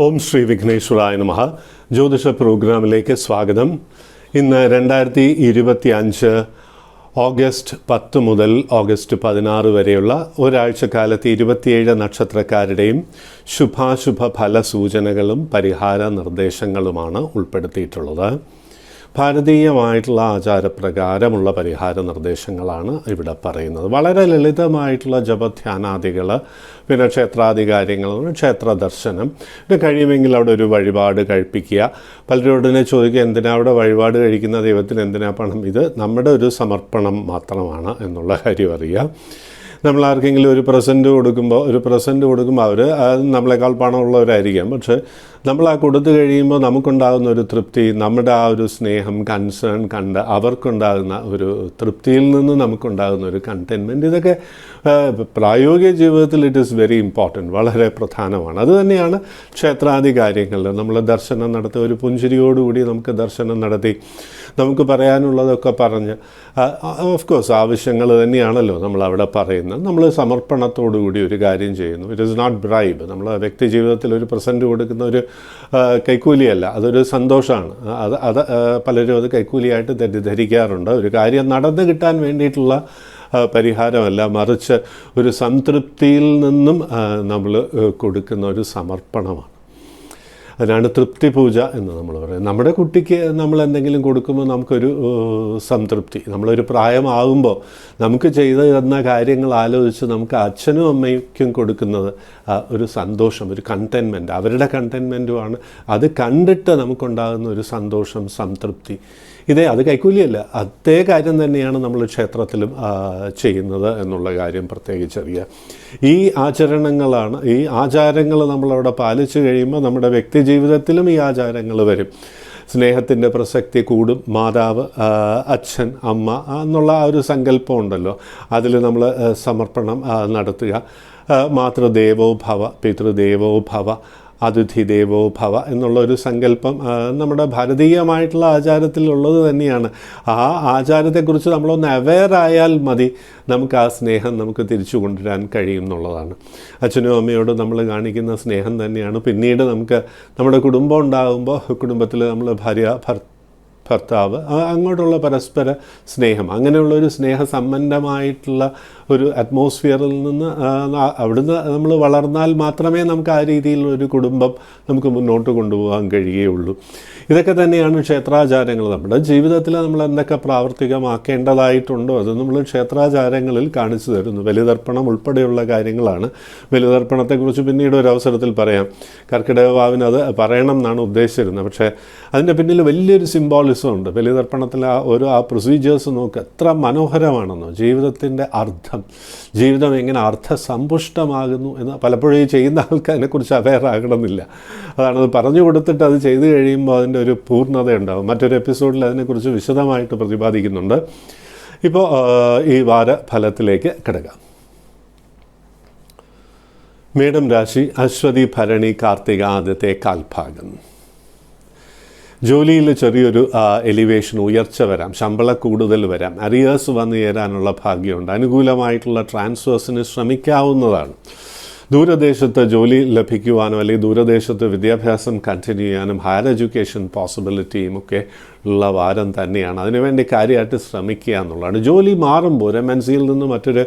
ഓം ശ്രീ വിഘ്നേശ്വരായ നമഃ. ജ്യോതിഷ പ്രോഗ്രാമിലേക്ക് സ്വാഗതം. ഇന്ന് 2025 ഓഗസ്റ്റ് 10 മുതൽ ഓഗസ്റ്റ് 16 വരെയുള്ള ഒരാഴ്ചക്കാലത്ത് 27 നക്ഷത്രക്കാരുടെയും ശുഭാശുഭ ഫല സൂചനകളും പരിഹാര നിർദ്ദേശങ്ങളുമാണ് ഉൾപ്പെടുത്തിയിട്ടുള്ളത്. ഭാരതീയമായിട്ടുള്ള ആചാരപ്രകാരമുള്ള പരിഹാര നിർദ്ദേശങ്ങളാണ് ഇവിടെ പറയുന്നത്. വളരെ ലളിതമായിട്ടുള്ള ജപധ്യാനാദികൾ, പിന്നെ ക്ഷേത്രാധികാര്യങ്ങൾ, ക്ഷേത്ര ദർശനം, പിന്നെ കഴിയുമെങ്കിൽ അവിടെ ഒരു വഴിപാട് കഴിപ്പിക്കുക. പലരോടനെ ചോദിക്കുക, എന്തിനാ അവിടെ വഴിപാട് കഴിക്കുന്ന, ദൈവത്തിന് എന്തിനാ പണം? ഇത് നമ്മുടെ ഒരു സമർപ്പണം മാത്രമാണ് എന്നുള്ള കാര്യം അറിയാം. നമ്മൾ ആർക്കെങ്കിലും ഒരു പ്രസൻറ്റ് കൊടുക്കുമ്പോൾ അവർ നമ്മളെക്കാൾ പണമുള്ളവരായിരിക്കാം. പക്ഷേ നമ്മൾ ആ കൊടുത്തു കഴിയുമ്പോൾ നമുക്കുണ്ടാകുന്ന ഒരു തൃപ്തി, നമ്മുടെ ആ ഒരു സ്നേഹം, കൺസേൺ കണ്ട് അവർക്കുണ്ടാകുന്ന ഒരു തൃപ്തിയിൽ നിന്ന് നമുക്കുണ്ടാകുന്ന ഒരു കണ്ടെയ്ൻമെൻറ്റ്, ഇതൊക്കെ പ്രായോഗിക ജീവിതത്തിൽ ഇറ്റ് ഈസ് വെരി ഇമ്പോർട്ടൻറ്റ്, വളരെ പ്രധാനമാണ്. അതുതന്നെയാണ് ക്ഷേത്രാധികാര്യങ്ങളിൽ നമ്മൾ ദർശനം നടത്തി ഒരു പുഞ്ചിരിയോടുകൂടി നമുക്ക് ദർശനം നടത്തി നമുക്ക് പറയാനുള്ളതൊക്കെ പറഞ്ഞ്, ഓഫ് കോഴ്സ് ആവശ്യങ്ങൾ തന്നെയാണല്ലോ നമ്മൾ അവിടെ പറയുന്നത്. നമ്മൾ സമർപ്പണത്തോടുകൂടി ഒരു കാര്യം ചെയ്യുന്നു. It is not bribe. നമ്മൾ വ്യക്തി ജീവിതത്തിൽ ഒരു പ്രസൻറ്റ് കൊടുക്കുന്ന ഒരു കൈക്കൂലിയല്ല, അതൊരു സന്തോഷമാണ്. അത് പലരും അത് കൈക്കൂലിയായിട്ട് തെറ്റിദ്ധരിക്കാറുണ്ട്. ഒരു കാര്യം നടന്നു കിട്ടാൻ വേണ്ടിയിട്ടുള്ള പരിഹാരമല്ല, മറിച്ച് ഒരു സംതൃപ്തിയിൽ നിന്നും നമ്മൾ കൊടുക്കുന്ന ഒരു സമർപ്പണമാണ്. അതിനാണ് തൃപ്തി പൂജ എന്ന് നമ്മൾ പറയുന്നത്. നമ്മുടെ കുട്ടിക്ക് നമ്മൾ എന്തെങ്കിലും കൊടുക്കുമ്പോൾ നമുക്കൊരു സംതൃപ്തി, നമ്മളൊരു പ്രായമാകുമ്പോൾ നമുക്ക് ചെയ്തു തന്ന കാര്യങ്ങൾ ആലോചിച്ച് നമുക്ക് അച്ഛനും അമ്മയ്ക്കും കൊടുക്കുന്നത് ഒരു സന്തോഷം, ഒരു കണ്ടെയ്ൻമെൻറ്റ്, അവരുടെ കണ്ടെയ്ൻമെൻറ്റുമാണ്. അത് കണ്ടിട്ട് നമുക്കുണ്ടാകുന്ന ഒരു സന്തോഷം, സംതൃപ്തി, അത് കൈക്കൂലിയല്ല. അതേ കാര്യം തന്നെയാണ് നമ്മൾ ക്ഷേത്രത്തിലും ചെയ്യുന്നത് എന്നുള്ള കാര്യം പ്രത്യേകിച്ചറിയുക. ഈ ആചാരങ്ങൾ നമ്മളവിടെ പാലിച്ചു കഴിയുമ്പോൾ നമ്മുടെ വ്യക്തി ജീവിതത്തിലും ഈ ആചാരങ്ങൾ വരും. സ്നേഹത്തിൻ്റെ പ്രസക്തി കൂടും. മാതാവ്, അച്ഛൻ, അമ്മ എന്നുള്ള ആ ഒരു സങ്കല്പം ഉണ്ടല്ലോ, അതിൽ നമ്മൾ സമർപ്പണം നടത്തുക. മാതൃദേവോ ഭവ, പിതൃദേവോ ഭവ, അതിഥി ദേവോ ഭവ എന്നുള്ളൊരു സങ്കല്പം നമ്മുടെ ഭാരതീയമായിട്ടുള്ള ആചാരത്തിലുള്ളത് തന്നെയാണ്. ആ ആചാരത്തെക്കുറിച്ച് നമ്മളൊന്ന് അവെയറായാൽ മതി, നമുക്ക് ആ സ്നേഹം നമുക്ക് തിരിച്ചു കൊണ്ടുവരാൻ കഴിയും എന്നുള്ളതാണ്. അച്ഛനും അമ്മയോടും നമ്മൾ കാണിക്കുന്ന സ്നേഹം തന്നെയാണ് പിന്നീട് നമുക്ക് നമ്മുടെ കുടുംബം ഉണ്ടാകുമ്പോൾ കുടുംബത്തിൽ നമ്മൾ ഭാര്യ, ഭർത്താവ്, അങ്ങോട്ടുള്ള പരസ്പര സ്നേഹം, അങ്ങനെയുള്ളൊരു സ്നേഹസമ്പന്നമായിട്ടുള്ള ഒരു അറ്റ്മോസ്ഫിയറിൽ നിന്ന് അവിടുന്ന് നമ്മൾ വളർന്നാൽ മാത്രമേ നമുക്ക് ആ രീതിയിലുള്ളൊരു കുടുംബം നമുക്ക് മുന്നോട്ട് കൊണ്ടുപോകാൻ കഴിയുകയുള്ളൂ. ഇതൊക്കെ തന്നെയാണ് ക്ഷേത്രാചാരങ്ങൾ. നമ്മുടെ ജീവിതത്തിൽ നമ്മൾ എന്തൊക്കെ പ്രാവർത്തികമാക്കേണ്ടതായിട്ടുണ്ടോ അത് നമ്മൾ ക്ഷേത്രാചാരങ്ങളിൽ കാണിച്ചു തരുന്നു. ബലിതർപ്പണം ഉൾപ്പെടെയുള്ള കാര്യങ്ങളാണ്. ബലിതർപ്പണത്തെക്കുറിച്ച് പിന്നീട് ഒരു അവസരത്തിൽ പറയാം. കർക്കിടക വാവിന് അത് പറയണം എന്നാണ് ഉദ്ദേശിച്ചിരുന്നത്. പക്ഷേ അതിൻ്റെ പിന്നിൽ വലിയൊരു സിംബോളിസം ഉണ്ട്. ബലിതർപ്പണത്തിൽ ആ പ്രൊസീജിയേഴ്സ് നോക്കുക, എത്ര മനോഹരമാണെന്നോ. ജീവിതത്തിൻ്റെ അർത്ഥം, ജീവിതം എങ്ങനെ അർത്ഥസമ്പുഷ്ടമാകുന്നു എന്ന് പലപ്പോഴും ഈ ചെയ്യുന്ന ആൾക്ക് അതിനെക്കുറിച്ച് അവെയർ ആകണമെന്നില്ല. അതാണത് പറഞ്ഞു കൊടുത്തിട്ട് അത് ചെയ്തു കഴിയുമ്പോൾ അതിൻ്റെ ഒരു പൂർണ്ണത ഉണ്ടാകും. മറ്റൊരു എപ്പിസോഡിൽ അതിനെക്കുറിച്ച് വിശദമായിട്ട് പ്രതിപാദിക്കുന്നുണ്ട്. ഇപ്പോൾ ഈ വാരഫലത്തിലേക്ക് കിടക്കാം. മേടം രാശി, അശ്വതി, ഭരണി, കാർത്തിക ആദ്യത്തെ കാൽഭാഗം. ജോലിയിൽ ചെറിയൊരു എലിവേഷൻ, ഉയർച്ച വരാം, ശമ്പളം കൂടുതൽ വരാം, അരിയേഴ്സ് വന്നു ചേരാനുള്ള ഭാഗ്യമുണ്ട്. അനുകൂലമായിട്ടുള്ള ട്രാൻസ്ഫേഴ്സിന് ശ്രമിക്കാവുന്നതാണ്. ദൂരദേശത്ത് ജോലി ലഭിക്കുവാനോ അല്ലെങ്കിൽ ദൂരദേശത്ത് വിദ്യാഭ്യാസം കണ്ടിന്യൂ ചെയ്യാനും ഹയർ എഡ്യൂക്കേഷൻ പോസിബിലിറ്റിയും ഒക്കെ ഉള്ള വാരം തന്നെയാണ്. അതിനുവേണ്ടി കാര്യമായിട്ട് ശ്രമിക്കുക എന്നുള്ളതാണ്. ജോലി മാറുമ്പോൾ ഒരു MNCയിൽ നിന്ന് മറ്റൊരു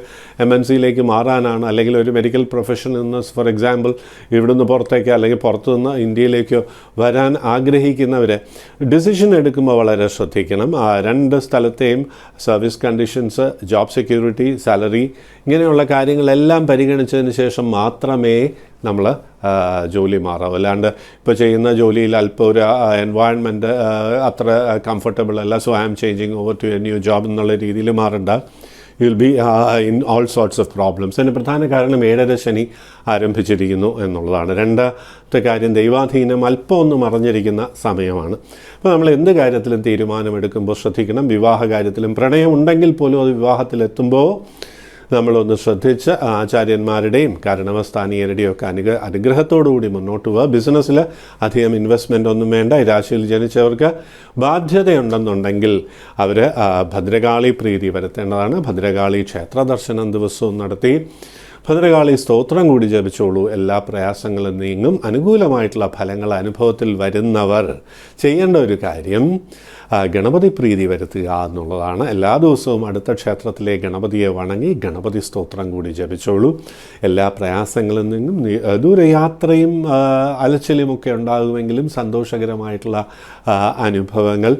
MNCയിലേക്ക് മാറാനാണ്, അല്ലെങ്കിൽ ഒരു മെഡിക്കൽ പ്രൊഫഷനിൽ നിന്ന് ഫോർ എക്സാമ്പിൾ ഇവിടുന്ന് പുറത്തേക്കോ അല്ലെങ്കിൽ പുറത്തുനിന്ന് ഇന്ത്യയിലേക്കോ വരാൻ ആഗ്രഹിക്കുന്നവരെ ഡിസിഷൻ എടുക്കുമ്പോൾ വളരെ ശ്രദ്ധിക്കണം. രണ്ട് സ്ഥലത്തെയും service conditions, job security, salary, ഇങ്ങനെയുള്ള കാര്യങ്ങളെല്ലാം പരിഗണിച്ചതിന് ശേഷം മാത്രമേ നമ്മൾ ജോലി മാറാം. അല്ലാണ്ട് ഇപ്പോൾ ചെയ്യുന്ന ജോലിയിൽ അല്പം ഒരു എൻവയൺമെൻറ്റ് അത്ര കംഫർട്ടബിൾ അല്ല, so I am changing over to a new job എന്നുള്ള രീതിയിൽ മാറണ്ട. You will be in all sorts of problems. അതിന് പ്രധാന കാരണം 7ര ശനി ആരംഭിച്ചിരിക്കുന്നു എന്നുള്ളതാണ്. രണ്ടാമത്തെ കാര്യം, ദൈവാധീനം അല്പം ഒന്ന് മറഞ്ഞിരിക്കുന്ന സമയമാണ്. അപ്പോൾ നമ്മൾ എന്ത് കാര്യത്തിലും തീരുമാനമെടുക്കുമ്പോൾ ശ്രദ്ധിക്കണം. വിവാഹ കാര്യത്തിലും പ്രണയം ഉണ്ടെങ്കിൽ പോലും അത് വിവാഹത്തിലെത്തുമ്പോൾ നമ്മളൊന്ന് ശ്രദ്ധിച്ച് ആചാര്യന്മാരുടെയും കാരണവസ്ഥാനീയരുടെയും ഒക്കെ അനുഗ്രഹത്തോടുകൂടി മുന്നോട്ട് പോവുക. ബിസിനസ്സിൽ അധികം ഇൻവെസ്റ്റ്മെൻ്റ് ഒന്നും വേണ്ട. ഈ രാശിയിൽ ജനിച്ചവർക്ക് ബാധ്യതയുണ്ടെന്നുണ്ടെങ്കിൽ അവർ ഭദ്രകാളി പ്രീതി വരുത്തേണ്ടതാണ്. ഭദ്രകാളി ക്ഷേത്ര ദർശനം ദിവസവും നടത്തി ഭദ്രകാളി സ്തോത്രം കൂടി ജപിച്ചോളൂ, എല്ലാ പ്രയാസങ്ങളും നീങ്ങും. അനുകൂലമായിട്ടുള്ള ഫലങ്ങൾ അനുഭവത്തിൽ വരുന്നവർ ചെയ്യേണ്ട ഒരു കാര്യം ഗണപതി പ്രീതി വരുത്തുക എന്നുള്ളതാണ്. എല്ലാ ദിവസവും അടുത്ത ക്ഷേത്രത്തിലെ ഗണപതിയെ വണങ്ങി ഗണപതി സ്തോത്രം കൂടി ജപിച്ചോളൂ. എല്ലാ പ്രയാസങ്ങളിൽ നിന്നും ദൂരയാത്രയും അലച്ചിലുമൊക്കെ ഉണ്ടാകുമെങ്കിലും സന്തോഷകരമായിട്ടുള്ള അനുഭവങ്ങൾ,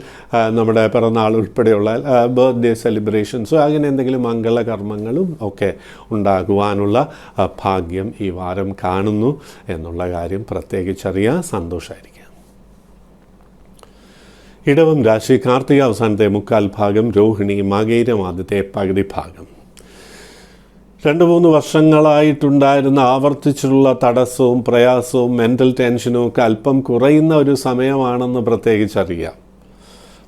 നമ്മുടെ പിറന്നാൾ ഉൾപ്പെടെയുള്ള ബർത്ത്ഡേ സെലിബ്രേഷൻസോ അങ്ങനെ എന്തെങ്കിലും മംഗളകർമ്മങ്ങളും ഒക്കെ ഉണ്ടാകുവാനുള്ള ഭാഗ്യം ഈ വാരം കാണുന്നു എന്നുള്ള കാര്യം പ്രത്യേകിച്ചറിയാൻ സന്തോഷമായിരിക്കും. ഇടവം രാശി കാർത്തിക അവസാനത്തെ മുക്കാൽ ഭാഗം, രോഹിണി മകയിരം ആദ്യത്തെ പകുതി ഭാഗം. 2-3 വർഷങ്ങളായിട്ടുണ്ടായിരുന്ന ആവർത്തിച്ചുള്ള തടസ്സവും പ്രയാസവും മെൻ്റൽ ടെൻഷനും ഒക്കെ അല്പം കുറയുന്ന ഒരു സമയമാണെന്ന് പ്രത്യേകിച്ചറിയാം.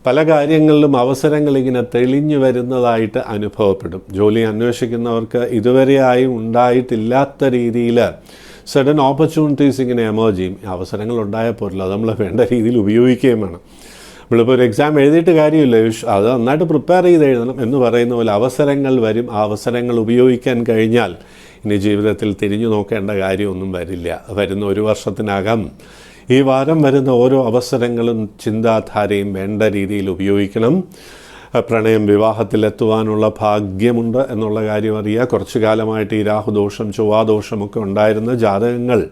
പല കാര്യങ്ങളിലും അവസരങ്ങളിങ്ങനെ തെളിഞ്ഞു വരുന്നതായിട്ട് അനുഭവപ്പെടും. ജോലി അന്വേഷിക്കുന്നവർക്ക് ഇതുവരെയായും ഉണ്ടായിട്ടില്ലാത്ത രീതിയിൽ സഡൻ ഓപ്പർച്യൂണിറ്റീസ് ഇങ്ങനെ എമേർജ് ചെയ്യും. അവസരങ്ങൾ ഉണ്ടായപ്പോഴല്ല, അത് നമ്മൾ വേണ്ട രീതിയിൽ ഉപയോഗിക്കുകയും വേണം. നമ്മളിപ്പോൾ ഒരു എക്സാം എഴുതിയിട്ട് കാര്യമില്ല, അത് നന്നായിട്ട് പ്രിപ്പയർ ചെയ്ത് എഴുതണം എന്ന് പറയുന്ന പോലെ അവസരങ്ങൾ വരും. ആ അവസരങ്ങൾ ഉപയോഗിക്കാൻ കഴിഞ്ഞാൽ ഇനി ജീവിതത്തിൽ തിരിഞ്ഞു നോക്കേണ്ട കാര്യമൊന്നും വരില്ല. വരുന്ന 1 വർഷത്തിനകം ഈ വാരം വരുന്ന ഓരോ അവസരങ്ങളും ചിന്താധാരയും വേണ്ട രീതിയിൽ ഉപയോഗിക്കണം. പ്രണയം വിവാഹത്തിലെത്തുവാനുള്ള ഭാഗ്യമുണ്ട് എന്നുള്ള കാര്യം അറിയുക. കുറച്ചു കാലമായിട്ട് ഈ രാഹുദോഷം ചൊവ്വാദോഷമൊക്കെ ഉണ്ടായിരുന്ന ജാതകങ്ങൾ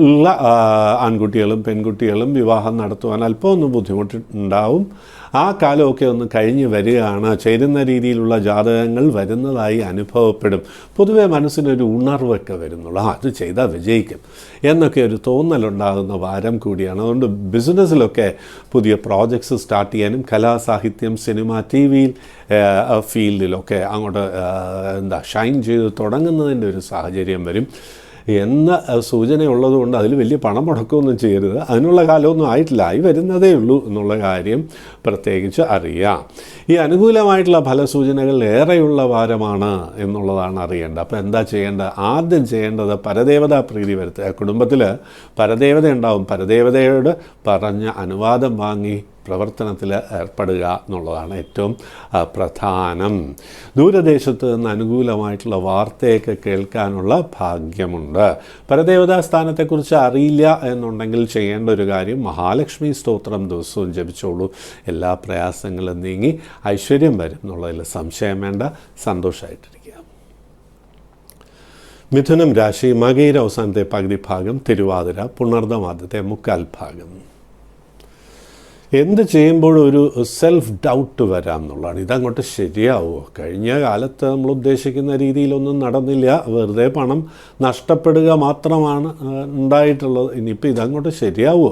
ഉള്ള ആൺകുട്ടികളും പെൺകുട്ടികളും വിവാഹം നടത്തുവാൻ അല്പം ഒന്ന് ബുദ്ധിമുട്ടുണ്ടാവും. ആ കാലമൊക്കെ ഒന്ന് കഴിഞ്ഞ് വരികയാണ്. ചേരുന്ന രീതിയിലുള്ള ജാതകങ്ങൾ വരുന്നതായി അനുഭവപ്പെടും. പൊതുവെ മനസ്സിനൊരു ഉണർവൊക്കെ വരുന്നുള്ളൂ, അത് ചെയ്താൽ വിജയിക്കും എന്നൊക്കെ ഒരു തോന്നലുണ്ടാകുന്ന വാരം കൂടിയാണ്. അതുകൊണ്ട് ബിസിനസ്സിലൊക്കെ പുതിയ പ്രോജക്ട്സ് സ്റ്റാർട്ട് ചെയ്യാനും കലാ സാഹിത്യം സിനിമ ടി വിയിൽ ഫീൽഡിലൊക്കെ അങ്ങോട്ട് ഷൈൻ ചെയ്ത് തുടങ്ങുന്നതിൻ്റെ ഒരു സാഹചര്യം വരും എന്ന സൂചനയുള്ളതുകൊണ്ട് അതിൽ വലിയ പണം മുടക്കമൊന്നും ചെയ്യരുത്. അതിനുള്ള കാലമൊന്നും ആയിട്ടില്ല, ആയി വരുന്നതേ ഉള്ളൂ എന്നുള്ള കാര്യം പ്രത്യേകിച്ച് അറിയാം. ഈ അനുകൂലമായിട്ടുള്ള ഫലസൂചനകൾ ഏറെയുള്ള വാരമാണ് എന്നുള്ളതാണ് അറിയേണ്ടത്. അപ്പോൾ എന്താ ചെയ്യേണ്ടത്? ആദ്യം ചെയ്യേണ്ടത് പരദേവതാ പ്രീതി വരുത്തുക. കുടുംബത്തിൽ പരദേവത ഉണ്ടാവും. പരദേവതയോട് പറഞ്ഞ അനുവാദം വാങ്ങി പ്രവർത്തനത്തിൽ ഏർപ്പെടുക എന്നുള്ളതാണ് ഏറ്റവും പ്രധാനം. ദൂരദേശത്ത് നിന്ന് അനുകൂലമായിട്ടുള്ള വാർത്തയൊക്കെ കേൾക്കാനുള്ള ഭാഗ്യമുണ്ട്. പരദേവതാ സ്ഥാനത്തെക്കുറിച്ച് അറിയില്ല എന്നുണ്ടെങ്കിൽ ചെയ്യേണ്ട ഒരു കാര്യം മഹാലക്ഷ്മി സ്തോത്രം ദിവസവും ജപിച്ചോളൂ. എല്ലാ പ്രയാസങ്ങളും നീങ്ങി ഐശ്വര്യം വരും എന്നുള്ളതിൽ സംശയം വേണ്ട. സന്തോഷമായിട്ടിരിക്കുക. മിഥുനം രാശി മകയിര അവസാനത്തെ പകുതി ഭാഗം, തിരുവാതിര പുണർദം ആദ്യത്തെ മുക്കാൽ ഭാഗം. എന്ത് ചെയ്യുമ്പോഴും ഒരു സെൽഫ് ഡൗട്ട് വരാം എന്നുള്ളതാണ്. ഇതങ്ങോട്ട് ശരിയാവുമോ? കഴിഞ്ഞ കാലത്ത് നമ്മൾ ഉദ്ദേശിക്കുന്ന രീതിയിലൊന്നും നടന്നില്ല, വെറുതെ പണം നഷ്ടപ്പെടുക മാത്രമാണ് ഉണ്ടായിട്ടുള്ളത്. ഇനിയിപ്പോൾ ഇതങ്ങോട്ട് ശരിയാവുമോ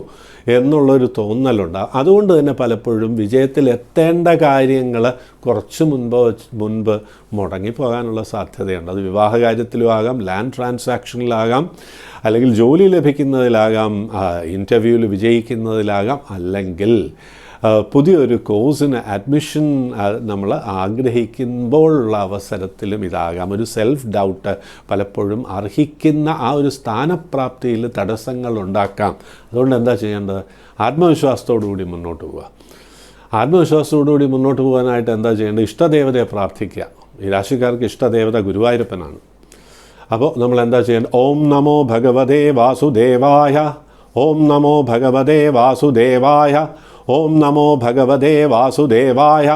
എന്നുള്ളൊരു തോന്നലുണ്ടാകും. അതുകൊണ്ട് തന്നെ പലപ്പോഴും വിജയത്തിലെത്തേണ്ട കാര്യങ്ങൾ കുറച്ച് മുൻപ് മുടങ്ങിപ്പോകാനുള്ള സാധ്യതയുണ്ട്. അത് വിവാഹ കാര്യത്തിലും ആകാം, ലാൻഡ് ട്രാൻസാക്ഷനിലാകാം, അല്ലെങ്കിൽ ജോലി ലഭിക്കുന്നതിലാകാം, ഇൻ്റർവ്യൂവിൽ വിജയിക്കുന്നതിലാകാം, അല്ലെങ്കിൽ പുതിയൊരു കോഴ്സിന് അഡ്മിഷൻ നമ്മൾ ആഗ്രഹിക്കുമ്പോഴുള്ള അവസരത്തിലും ഇതാകാം. ഒരു സെൽഫ് ഡൗട്ട് പലപ്പോഴും അർഹിക്കുന്ന ആ ഒരു സ്ഥാനപ്രാപ്തിയിൽ തടസ്സങ്ങൾ ഉണ്ടാക്കാം. അതുകൊണ്ട് എന്താ ചെയ്യേണ്ടത്? ആത്മവിശ്വാസത്തോടുകൂടി മുന്നോട്ട് പോവുക. ആത്മവിശ്വാസത്തോടുകൂടി മുന്നോട്ട് പോകാനായിട്ട് എന്താ ചെയ്യേണ്ടത്? ഇഷ്ടദേവതയെ പ്രാർത്ഥിക്കുക. ഈ രാശിക്കാർക്ക് ഇഷ്ടദേവത ഗുരുവായൂരപ്പനാണ്. അപ്പോൾ നമ്മൾ എന്താ ചെയ്യേണ്ടത്? ഓം നമോ ഭഗവതേ വാസുദേവായ, ഓം നമോ ഭഗവതേ വാസുദേവായ, ഓം നമോ ഭഗവതേ വാസുദേവായ,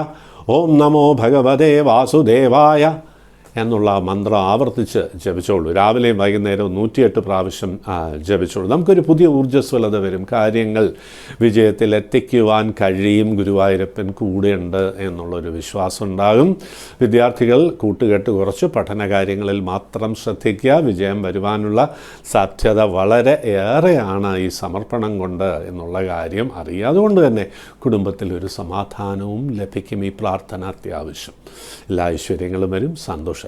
ഓം നമോ ഭഗവതേ വാസുദേവായ എന്നുള്ള മന്ത്രം ആവർത്തിച്ച് ജപിച്ചോളൂ. രാവിലെയും വൈകുന്നേരവും 108 പ്രാവശ്യം ജപിച്ചോളൂ. നമുക്കൊരു പുതിയ ഊർജ്ജസ്വലത വരും. കാര്യങ്ങൾ വിജയത്തിലെത്തിക്കുവാൻ കഴിയും. ഗുരുവായൂരപ്പൻ കൂടെയുണ്ട് എന്നുള്ളൊരു വിശ്വാസം ഉണ്ടാകും. വിദ്യാർത്ഥികൾ കൂട്ടുകെട്ട് കുറച്ച് പഠന കാര്യങ്ങളിൽ മാത്രം ശ്രദ്ധിക്കുക. വിജയം വരുവാനുള്ള സാധ്യത വളരെ ഏറെയാണ് ഈ സമർപ്പണം കൊണ്ട് എന്നുള്ള കാര്യം അറിയുക. അതുകൊണ്ട് തന്നെ കുടുംബത്തിൽ ഒരു സമാധാനവും ലഭിക്കും. ഈ പ്രാർത്ഥന അത്യാവശ്യം. എല്ലാ ഐശ്വര്യങ്ങളും വരും. സന്തോഷമായിരിക്കുക.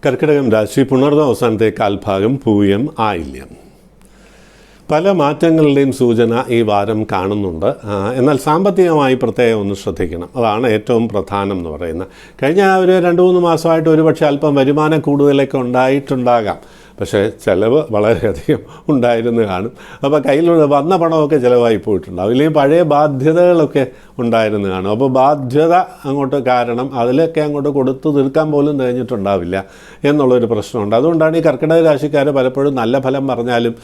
കർക്കിടകം രാശി പുണർദം അവസാനത്തെ കാൽഭാഗം, പൂയം ആയില്യം. പല മാറ്റങ്ങളുടെയും സൂചന ഈ വാരം കാണുന്നുണ്ട്. എന്നാൽ സാമ്പത്തികമായി പ്രത്യേകം ഒന്ന് ശ്രദ്ധിക്കണം. അതാണ് ഏറ്റവും പ്രധാനം എന്ന് പറയുന്നത്. കഴിഞ്ഞ ഒരു 2-3 മാസമായിട്ട് ഒരുപക്ഷെ അല്പം വരുമാനം കൂടുതലൊക്കെ ഉണ്ടായിട്ടുണ്ടാകാം. പക്ഷേ ചിലവ് വളരെയധികം ഉണ്ടായിരുന്നു കാണും. അപ്പോൾ കയ്യിലുള്ള വന്ന പണമൊക്കെ ചിലവായി പോയിട്ടുണ്ടാവും, ഇല്ലെങ്കിൽ പഴയ ബാധ്യതകളൊക്കെ ഉണ്ടായിരുന്നു കാണും. അപ്പോൾ ബാധ്യത അങ്ങോട്ട് കാരണം അതിലൊക്കെ അങ്ങോട്ട് കൊടുത്തു തീർക്കാൻ പോലും കഴിഞ്ഞിട്ടുണ്ടാവില്ല എന്നുള്ളൊരു പ്രശ്നമുണ്ട്. അതുകൊണ്ടാണ് ഈ കർക്കിടക രാശിക്കാർ പലപ്പോഴും നല്ല ഫലം പറഞ്ഞാലും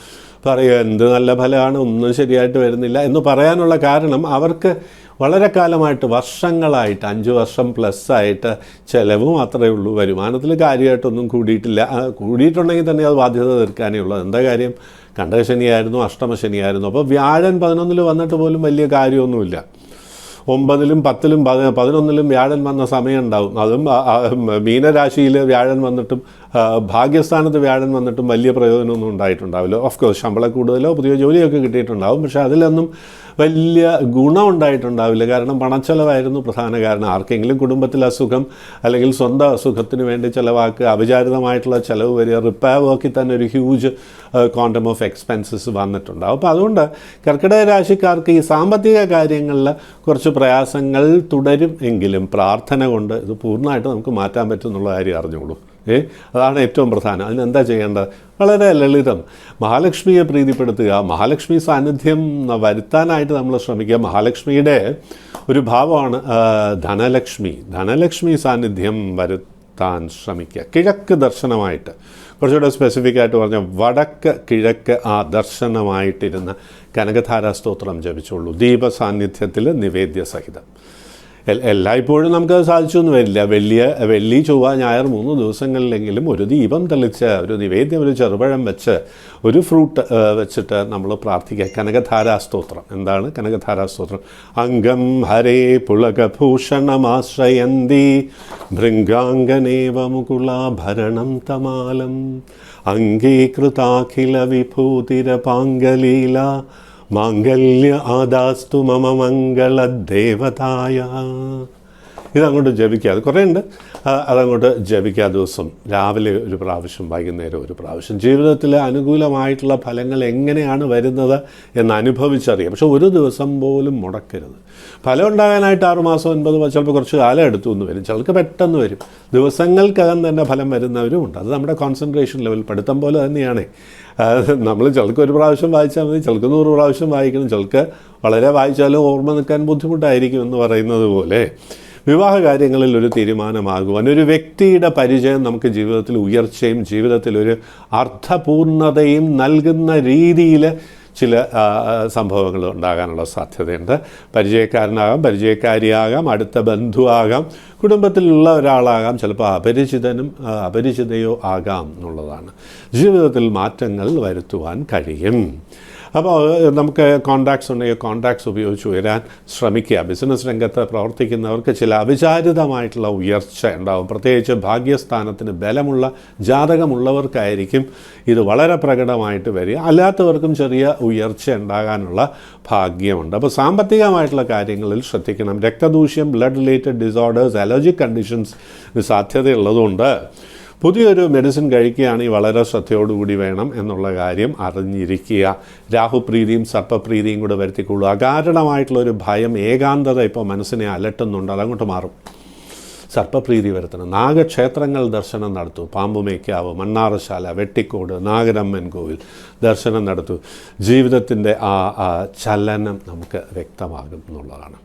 പറയുക എന്ത് നല്ല ഫലമാണ്, ഒന്നും ശരിയായിട്ട് വരുന്നില്ല എന്ന് പറയാനുള്ള കാരണം അവർക്ക് വളരെ കാലമായിട്ട് വർഷങ്ങളായിട്ട് 5 വർഷം പ്ലസ് ആയിട്ട് ചിലവ് മാത്രമേ ഉള്ളൂ, വരുമാനത്തിൽ കാര്യമായിട്ടൊന്നും കൂടിയിട്ടില്ല. കൂടിയിട്ടുണ്ടെങ്കിൽ തന്നെ അത് ബാധ്യത തീർക്കാനേ ഉള്ളൂ. എന്താ കാര്യം, കണ്ടകശനിയായിരുന്നു, അഷ്ടമശനിയായിരുന്നു. അപ്പോൾ വ്യാഴൻ 11 വന്നിട്ട് പോലും വലിയ കാര്യമൊന്നുമില്ല. 9, 10, 11 വ്യാഴൻ വന്ന സമയം ഉണ്ടാവും. അതും മീനരാശിയിൽ വ്യാഴൻ വന്നിട്ടും ഭാഗ്യസ്ഥാനത്ത് വ്യാഴൻ വന്നിട്ടും വലിയ പ്രയോജനമൊന്നും ഉണ്ടായിട്ടുണ്ടാവില്ല. ഓഫ് കോഴ്സ് ശമ്പളം കൂടുതലോ പുതിയ ജോലിയൊക്കെ കിട്ടിയിട്ടുണ്ടാവും, പക്ഷേ അതിലൊന്നും വലിയ ഗുണം ഉണ്ടായിട്ടുണ്ടാവില്ല. കാരണം പണച്ചെലവായിരുന്നു പ്രധാന കാരണം. ആർക്കെങ്കിലും കുടുംബത്തിൽ അസുഖം അല്ലെങ്കിൽ സ്വന്തം അസുഖത്തിന് വേണ്ടി ചിലവാക്കുക, അവിചാരിതമായിട്ടുള്ള ചിലവ് വരിക, റിപ്പയർ വർക്കിൽ തന്നെ ഒരു ഹ്യൂജ് ക്വാണ്ടം ഓഫ് എക്സ്പെൻസസ് വന്നിട്ടുണ്ടാവും. അപ്പോൾ അതുകൊണ്ട് കർക്കിടക രാശിക്കാർക്ക് ഈ സാമ്പത്തിക കാര്യങ്ങളിൽ കുറച്ച് പ്രയാസങ്ങൾ തുടരും എങ്കിലും പ്രാർത്ഥന കൊണ്ട് ഇത് പൂർണ്ണമായിട്ട് നമുക്ക് മാറ്റാൻ പറ്റും എന്നുള്ള കാര്യം അറിഞ്ഞോളൂ. അതാണ് ഏറ്റവും പ്രധാനം. അതിനെന്താ ചെയ്യേണ്ടത്? വളരെ ലളിതം. മഹാലക്ഷ്മിയെ പ്രീതിപ്പെടുത്തുക, മഹാലക്ഷ്മി സാന്നിധ്യം വരുത്താനായിട്ട് നമ്മൾ ശ്രമിക്കുക. മഹാലക്ഷ്മിയുടെ ഒരു ഭാവമാണ് ധനലക്ഷ്മി സാന്നിധ്യം വരുത്താൻ ശ്രമിക്കുക. കിഴക്ക് ദർശനമായിട്ട്, കുറച്ചുകൂടെ സ്പെസിഫിക് ആയിട്ട് പറഞ്ഞാൽ വടക്ക് കിഴക്ക് ആ ദർശനമായിട്ടിരുന്ന കനകധാരാ സ്തോത്രം ജപിച്ചോളൂ, ദീപസാന്നിധ്യത്തിൽ നിവേദ്യ സഹിതം. എല്ലായ്പ്പോഴും നമുക്കത് സാധിച്ചൊന്നും വരില്ല. വെള്ളി, ചൊവ്വ, ഞായർ 3 ദിവസങ്ങളിലെങ്കിലും ഒരു ദീപം തെളിച്ച്, ഒരു നിവേദ്യം, ഒരു ചെറുപഴം വെച്ച്, ഒരു ഫ്രൂട്ട് വെച്ചിട്ട് നമ്മൾ പ്രാർത്ഥിക്കുക. കനകധാരാ സ്തോത്രം. എന്താണ് കനകധാരാ സ്തോത്രം? അംഗം ഹരേ പുളകഭൂഷണമാശ്രയന്തി ഭൃംഗാംഗനേവ മുകുളാഭരണം തമാലം അംഗീകൃതാഖില വിഭൂതിരപാംഗലീല മാംഗല്യ ആദാസ്തു മമ മംഗളദേവതായ. ഇതങ്ങോട്ട് ജപിക്കുക. അത് കുറേ ഉണ്ട്, അതങ്ങോട്ട് ജപിക്കുക. ദിവസം രാവിലെ ഒരു പ്രാവശ്യം, വൈകുന്നേരം ഒരു പ്രാവശ്യം. ജീവിതത്തിൽ അനുകൂലമായിട്ടുള്ള ഫലങ്ങൾ എങ്ങനെയാണ് വരുന്നത് എന്ന് അനുഭവിച്ചറിയാം. പക്ഷെ ഒരു ദിവസം പോലും മുടക്കരുത്. ഫലം ഉണ്ടാകാനായിട്ട് 6 മാസം 9 ചിലപ്പോൾ കുറച്ച് കാലം എടുത്തു എന്ന് വരും, ചിലർക്ക് പെട്ടെന്ന് വരും. ദിവസങ്ങൾക്കകം തന്നെ ഫലം വരുന്നവരുമുണ്ട്. അത് നമ്മുടെ കോൺസെൻട്രേഷൻ ലെവൽ, പഠിത്തം പോലെ തന്നെയാണ്. നമ്മൾ ചിലർക്ക് ഒരു പ്രാവശ്യം വായിച്ചാൽ മതി, ചിലർക്ക് 100 പ്രാവശ്യം വായിക്കണം, ചിലർക്ക് വളരെ വായിച്ചാലും ഓർമ്മ നിൽക്കാൻ ബുദ്ധിമുട്ടായിരിക്കും എന്ന് പറയുന്നത് പോലെ വിവാഹ കാര്യങ്ങളിൽ ഒരു തീരുമാനമാകുവാൻ, ഒരു വ്യക്തിയുടെ പരിചയം നമുക്ക് ജീവിതത്തിൽ ഉയർച്ചയും ജീവിതത്തിൽ ഒരു അർത്ഥപൂർണതയും നൽകുന്ന രീതിയിൽ ചില സംഭവങ്ങൾ ഉണ്ടാകാനുള്ള സാധ്യതയുണ്ട്. പരിചയക്കാരനാകാം, പരിചയക്കാരിയാകാം, അടുത്ത ബന്ധുവാകാം, കുടുംബത്തിലുള്ള ഒരാളാകാം, ചിലപ്പോൾ അപരിചിതയോ ആകാം എന്നുള്ളതാണ്. ജീവിതത്തിൽ മാറ്റങ്ങൾ വരുത്തുവാൻ കഴിയും. അപ്പോൾ നമുക്ക് കോൺടാക്ട്സ് ഉണ്ടെങ്കിൽ കോൺടാക്ട്സ് ഉപയോഗിച്ച് ഉയരാൻ ശ്രമിക്കുക. ബിസിനസ് രംഗത്ത് പ്രവർത്തിക്കുന്നവർക്ക് ചില അവിചാരിതമായിട്ടുള്ള ഉയർച്ച ഉണ്ടാകും. പ്രത്യേകിച്ച് ഭാഗ്യസ്ഥാനത്തിന് ബലമുള്ള ജാതകമുള്ളവർക്കായിരിക്കും ഇത് വളരെ പ്രകടമായിട്ട് വരിക. അല്ലാത്തവർക്കും ചെറിയ ഉയർച്ച ഉണ്ടാകാനുള്ള ഭാഗ്യമുണ്ട്. അപ്പോൾ സാമ്പത്തികമായിട്ടുള്ള കാര്യങ്ങളിൽ ശ്രദ്ധിക്കണം. രക്തദൂഷ്യം, blood related disorders, allergic conditions സാധ്യതയുള്ളതുകൊണ്ട് പുതിയൊരു മെഡിസിൻ കഴിക്കുകയാണെങ്കിൽ വളരെ ശ്രദ്ധയോടുകൂടി വേണം എന്നുള്ള കാര്യം അറിഞ്ഞിരിക്കുക. രാഹുപ്രീതിയും സർപ്പപ്രീതിയും കൂടെ വരുത്തിക്കൊള്ളുക. അകാരണമായിട്ടുള്ളൊരു ഭയം, ഏകാന്തത ഇപ്പോൾ മനസ്സിനെ അലട്ടുന്നുണ്ട്, അതങ്ങോട്ട് മാറും. സർപ്പപ്രീതി വരുത്തണം. നാഗക്ഷേത്രങ്ങൾ ദർശനം നടത്തൂ. പാമ്പുമേക്കാവ്, മണ്ണാറശാല, വെട്ടിക്കോട്, നാഗരമ്മൻ കോവിൽ ദർശനം നടത്തൂ. ജീവിതത്തിൻ്റെ ആ ചലനം നമുക്ക് വ്യക്തമാകും എന്നുള്ളതാണ്.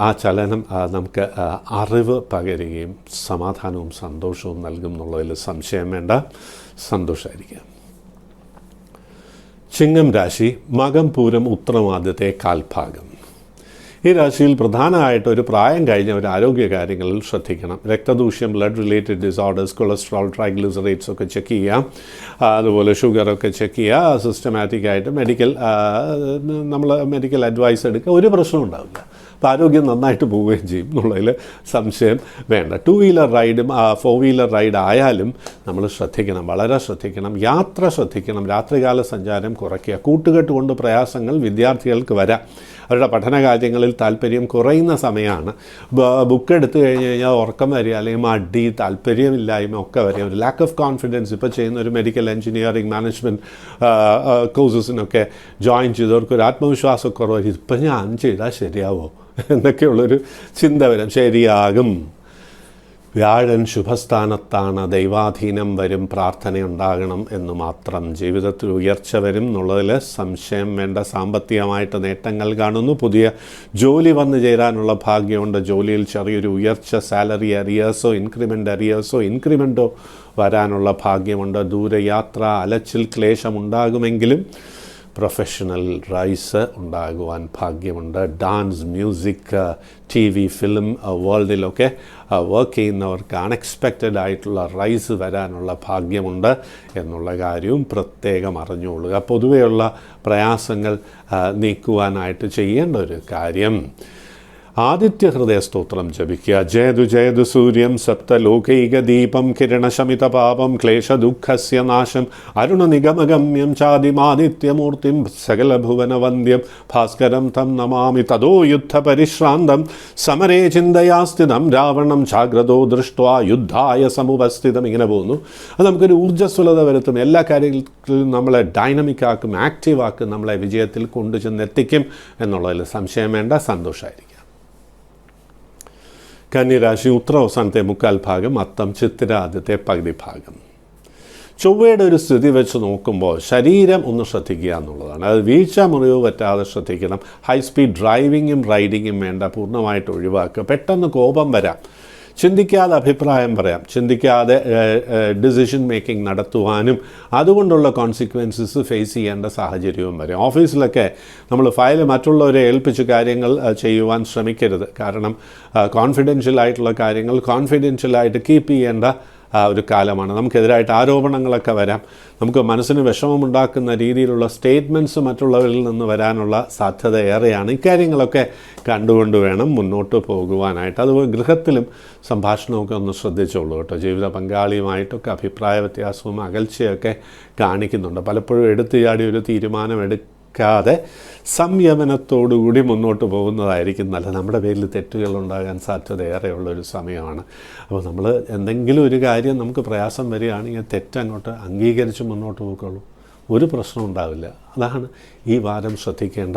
ആ ചലനം നമുക്ക് അറിവ് പകരുകയും സമാധാനവും സന്തോഷവും നൽകും എന്നുള്ളതിൽ സംശയം വേണ്ട. സന്തോഷമായിരിക്കുക. ചിങ്ങം രാശി, മകം, പൂരം, ഉത്രമാദ്യത്തെ കാൽഭാഗം. ഈ രാശിയിൽ പ്രധാനമായിട്ട് ഒരു പ്രായം കഴിഞ്ഞ ഒരു ആരോഗ്യ കാര്യങ്ങളിൽ ശ്രദ്ധിക്കണം. രക്തദൂഷ്യം, blood related disorders, cholesterol, triglycerides ഒക്കെ ചെക്ക് ചെയ്യാം. അതുപോലെ ഷുഗറൊക്കെ ചെക്ക് ചെയ്യുക. സിസ്റ്റമാറ്റിക്കായിട്ട് നമ്മൾ മെഡിക്കൽ അഡ്വൈസ് എടുക്കുക. ഒരു പ്രശ്നം ഉണ്ടാവില്ല. അപ്പോൾ ആരോഗ്യം നന്നായിട്ട് പോവുകയും ചെയ്യും എന്നുള്ളതിൽ സംശയം വേണ്ട. 2 വീലർ റൈഡും 4 വീലർ റൈഡ് ആയാലും നമ്മൾ ശ്രദ്ധിക്കണം, വളരെ ശ്രദ്ധിക്കണം. യാത്ര ശ്രദ്ധിക്കണം. രാത്രികാല സഞ്ചാരം കുറയ്ക്കുക. കൂട്ടുകെട്ട് കൊണ്ട് പ്രയാസങ്ങൾ വിദ്യാർത്ഥികൾക്ക് വരാം. അവരുടെ പഠനകാര്യങ്ങളിൽ താല്പര്യം കുറയുന്ന സമയമാണ്. ബുക്ക് എടുത്തു കഴിഞ്ഞാൽ ഉറക്കം വരിക, അല്ലെങ്കിൽ മടി, താല്പര്യമില്ലായ്മ ഒക്കെ വരിക. ഒരു ലാക്ക് ഓഫ് കോൺഫിഡൻസ്. ഇപ്പോൾ ചെയ്യുന്ന ഒരു മെഡിക്കൽ എഞ്ചിനീയറിംഗ്, മാനേജ്മെൻറ്റ് കോഴ്സസിനൊക്കെ ജോയിൻ ചെയ്തവർക്ക് ഒരു ആത്മവിശ്വാസക്കുറവ്. ഇപ്പം ഞാൻ ചെയ്താൽ ശരിയാവോ എന്നൊക്കെയുള്ളൊരു ചിന്ത വരും. ശരിയാകും. വ്യാഴൻ ശുഭസ്ഥാനത്താണ്, ദൈവാധീനം വരും, പ്രാർത്ഥനയുണ്ടാകണം എന്ന് മാത്രം. ജീവിതത്തിൽ ഉയർച്ച വരും എന്നുള്ളതിൽ സംശയം വേണ്ട. സാമ്പത്തികമായിട്ട് നേട്ടങ്ങൾ കാണുന്നു. പുതിയ ജോലി വന്നു ചേരാനുള്ള ഭാഗ്യമുണ്ട്. ജോലിയിൽ ചെറിയൊരു ഉയർച്ച, സാലറി അരിയേഴ്സോ ഇൻക്രിമെൻറ്റോ വരാനുള്ള ഭാഗ്യമുണ്ട്. ദൂരയാത്ര, അലച്ചിൽ, ക്ലേശം ഉണ്ടാകുമെങ്കിലും പ്രൊഫഷണൽ റൈസ് ഉണ്ടാകുവാൻ ഭാഗ്യമുണ്ട്. ഡാൻസ്, മ്യൂസിക്, TV, ഫിലിം വേൾഡിലൊക്കെ വർക്ക് ചെയ്യുന്നവർക്ക് അൺഎക്സ്പെക്റ്റഡ് ആയിട്ടുള്ള റൈസ് വരാനുള്ള ഭാഗ്യമുണ്ട് എന്നുള്ള കാര്യവും പ്രത്യേകം അറിഞ്ഞുകൊള്ളുക. പൊതുവെയുള്ള പ്രയാസങ്ങൾ നീക്കുവാനായിട്ട് ചെയ്യേണ്ട ഒരു കാര്യം ആദിത്യ ഹൃദയ സ്തോത്രം ജപിക്കുക. ജയതു ജയതു സൂര്യം സപ്തലോകൈകദീപം കിരണശമിതപാപം ക്ലേശദുഃഖസ്യ നാശം അരുണനിഗമഗമ്യം ചാദിമാദിത്യമൂർത്തിം സകലഭുവനവന്ദ്യം ഭാസ്കരം തം നമാമി തദോ യുദ്ധപരിശ്രാന്തം സമരേ ചിന്തയാ സ്ഥിതം രാവണം ജാഗ്രതോ ദൃഷ്ട്വാ യുദ്ധായ സമുപസ്ഥിതം. ഇങ്ങനെ പോകുന്നു. അത് നമുക്കൊരു ഊർജ്ജസ്വലത വരുത്തും. എല്ലാ കാര്യങ്ങളിലും നമ്മളെ ഡൈനമിക്കാക്കും, ആക്റ്റീവാക്കും, നമ്മളെ വിജയത്തിൽ കൊണ്ടുചെന്നെത്തിക്കും എന്നുള്ളതിൽ സംശയം വേണ്ട. സന്തോഷമായിരിക്കും. കന്യരാശി ഉത്തരാവസാനത്തെ മുക്കാൽ ഭാഗം, അത്തം ചിത്തിര ആദ്യത്തെ പകുതി ഭാഗം. ചൊവ്വയുടെ ഒരു സ്ഥിതി വെച്ച് നോക്കുമ്പോൾ ശരീരം ഒന്ന് ശ്രദ്ധിക്കുക എന്നുള്ളതാണ്. അത് വീഴ്ച മുറിവ് പറ്റാതെ ശ്രദ്ധിക്കണം. ഹൈ സ്പീഡ് ഡ്രൈവിങ്ങും റൈഡിങ്ങും വേണ്ട, പൂർണ്ണമായിട്ട് ഒഴിവാക്കുക. പെട്ടെന്ന് കോപം വരാം, ചിന്തിക്കാതെ അഭിപ്രായം പറയാം, ചിന്തിക്കാതെ ഡിസിഷൻ മേക്കിംഗ് നടത്തുവാനും അതുകൊണ്ടുള്ള കോൺസിക്വൻസസ് ഫേസ് ചെയ്യേണ്ട സാഹചര്യവും വരും. ഓഫീസിലൊക്കെ നമ്മൾ ഫയൽ മറ്റുള്ളവരെ ഏൽപ്പിച്ച് കാര്യങ്ങൾ ചെയ്യുവാൻ ശ്രമിക്കരുത്. കാരണം കോൺഫിഡൻഷ്യലായിട്ടുള്ള കാര്യങ്ങൾ കോൺഫിഡൻഷ്യലായിട്ട് കീപ്പ് ചെയ്യേണ്ട ഒരു കാലമാണ്. നമുക്കെതിരായിട്ട് ആരോപണങ്ങളൊക്കെ വരാം. നമുക്ക് മനസ്സിന് വിഷമമുണ്ടാക്കുന്ന രീതിയിലുള്ള സ്റ്റേറ്റ്മെൻറ്റ്സ് മറ്റുള്ളവരിൽ നിന്ന് വരാനുള്ള സാധ്യത ഏറെയാണ്. ഇക്കാര്യങ്ങളൊക്കെ കണ്ടുകൊണ്ട് വേണം മുന്നോട്ട് പോകുവാനായിട്ട്. അതുപോലെ ഗൃഹത്തിലും സംഭാഷണമൊക്കെ ഒന്ന് ശ്രദ്ധിച്ചോളൂ കേട്ടോ. ജീവിത പങ്കാളിയുമായിട്ടൊക്കെ അഭിപ്രായ വ്യത്യാസവും അകൽച്ചയൊക്കെ കാണിക്കുന്നുണ്ട്. പലപ്പോഴും എടുത്തു ചാടി ഒരു തീരുമാനമെടുക്കാതെ സംയമനത്തോടുകൂടി മുന്നോട്ട് പോകുന്നതായിരിക്കും നല്ലത്. നമ്മുടെ പേരിൽ തെറ്റുകൾ ഉണ്ടാകാൻ സാധ്യത ഏറെയുള്ളൊരു സമയമാണ്. അപ്പോൾ നമ്മൾ എന്തെങ്കിലും ഒരു കാര്യം നമുക്ക് പ്രയാസം വരികയാണെങ്കിൽ തെറ്റങ്ങോട്ട് അംഗീകരിച്ച് മുന്നോട്ട് പോയിക്കോളൂ, ഒരു പ്രശ്നം ഉണ്ടാവില്ല. അതാണ് ഈ വാരം ശ്രദ്ധിക്കേണ്ട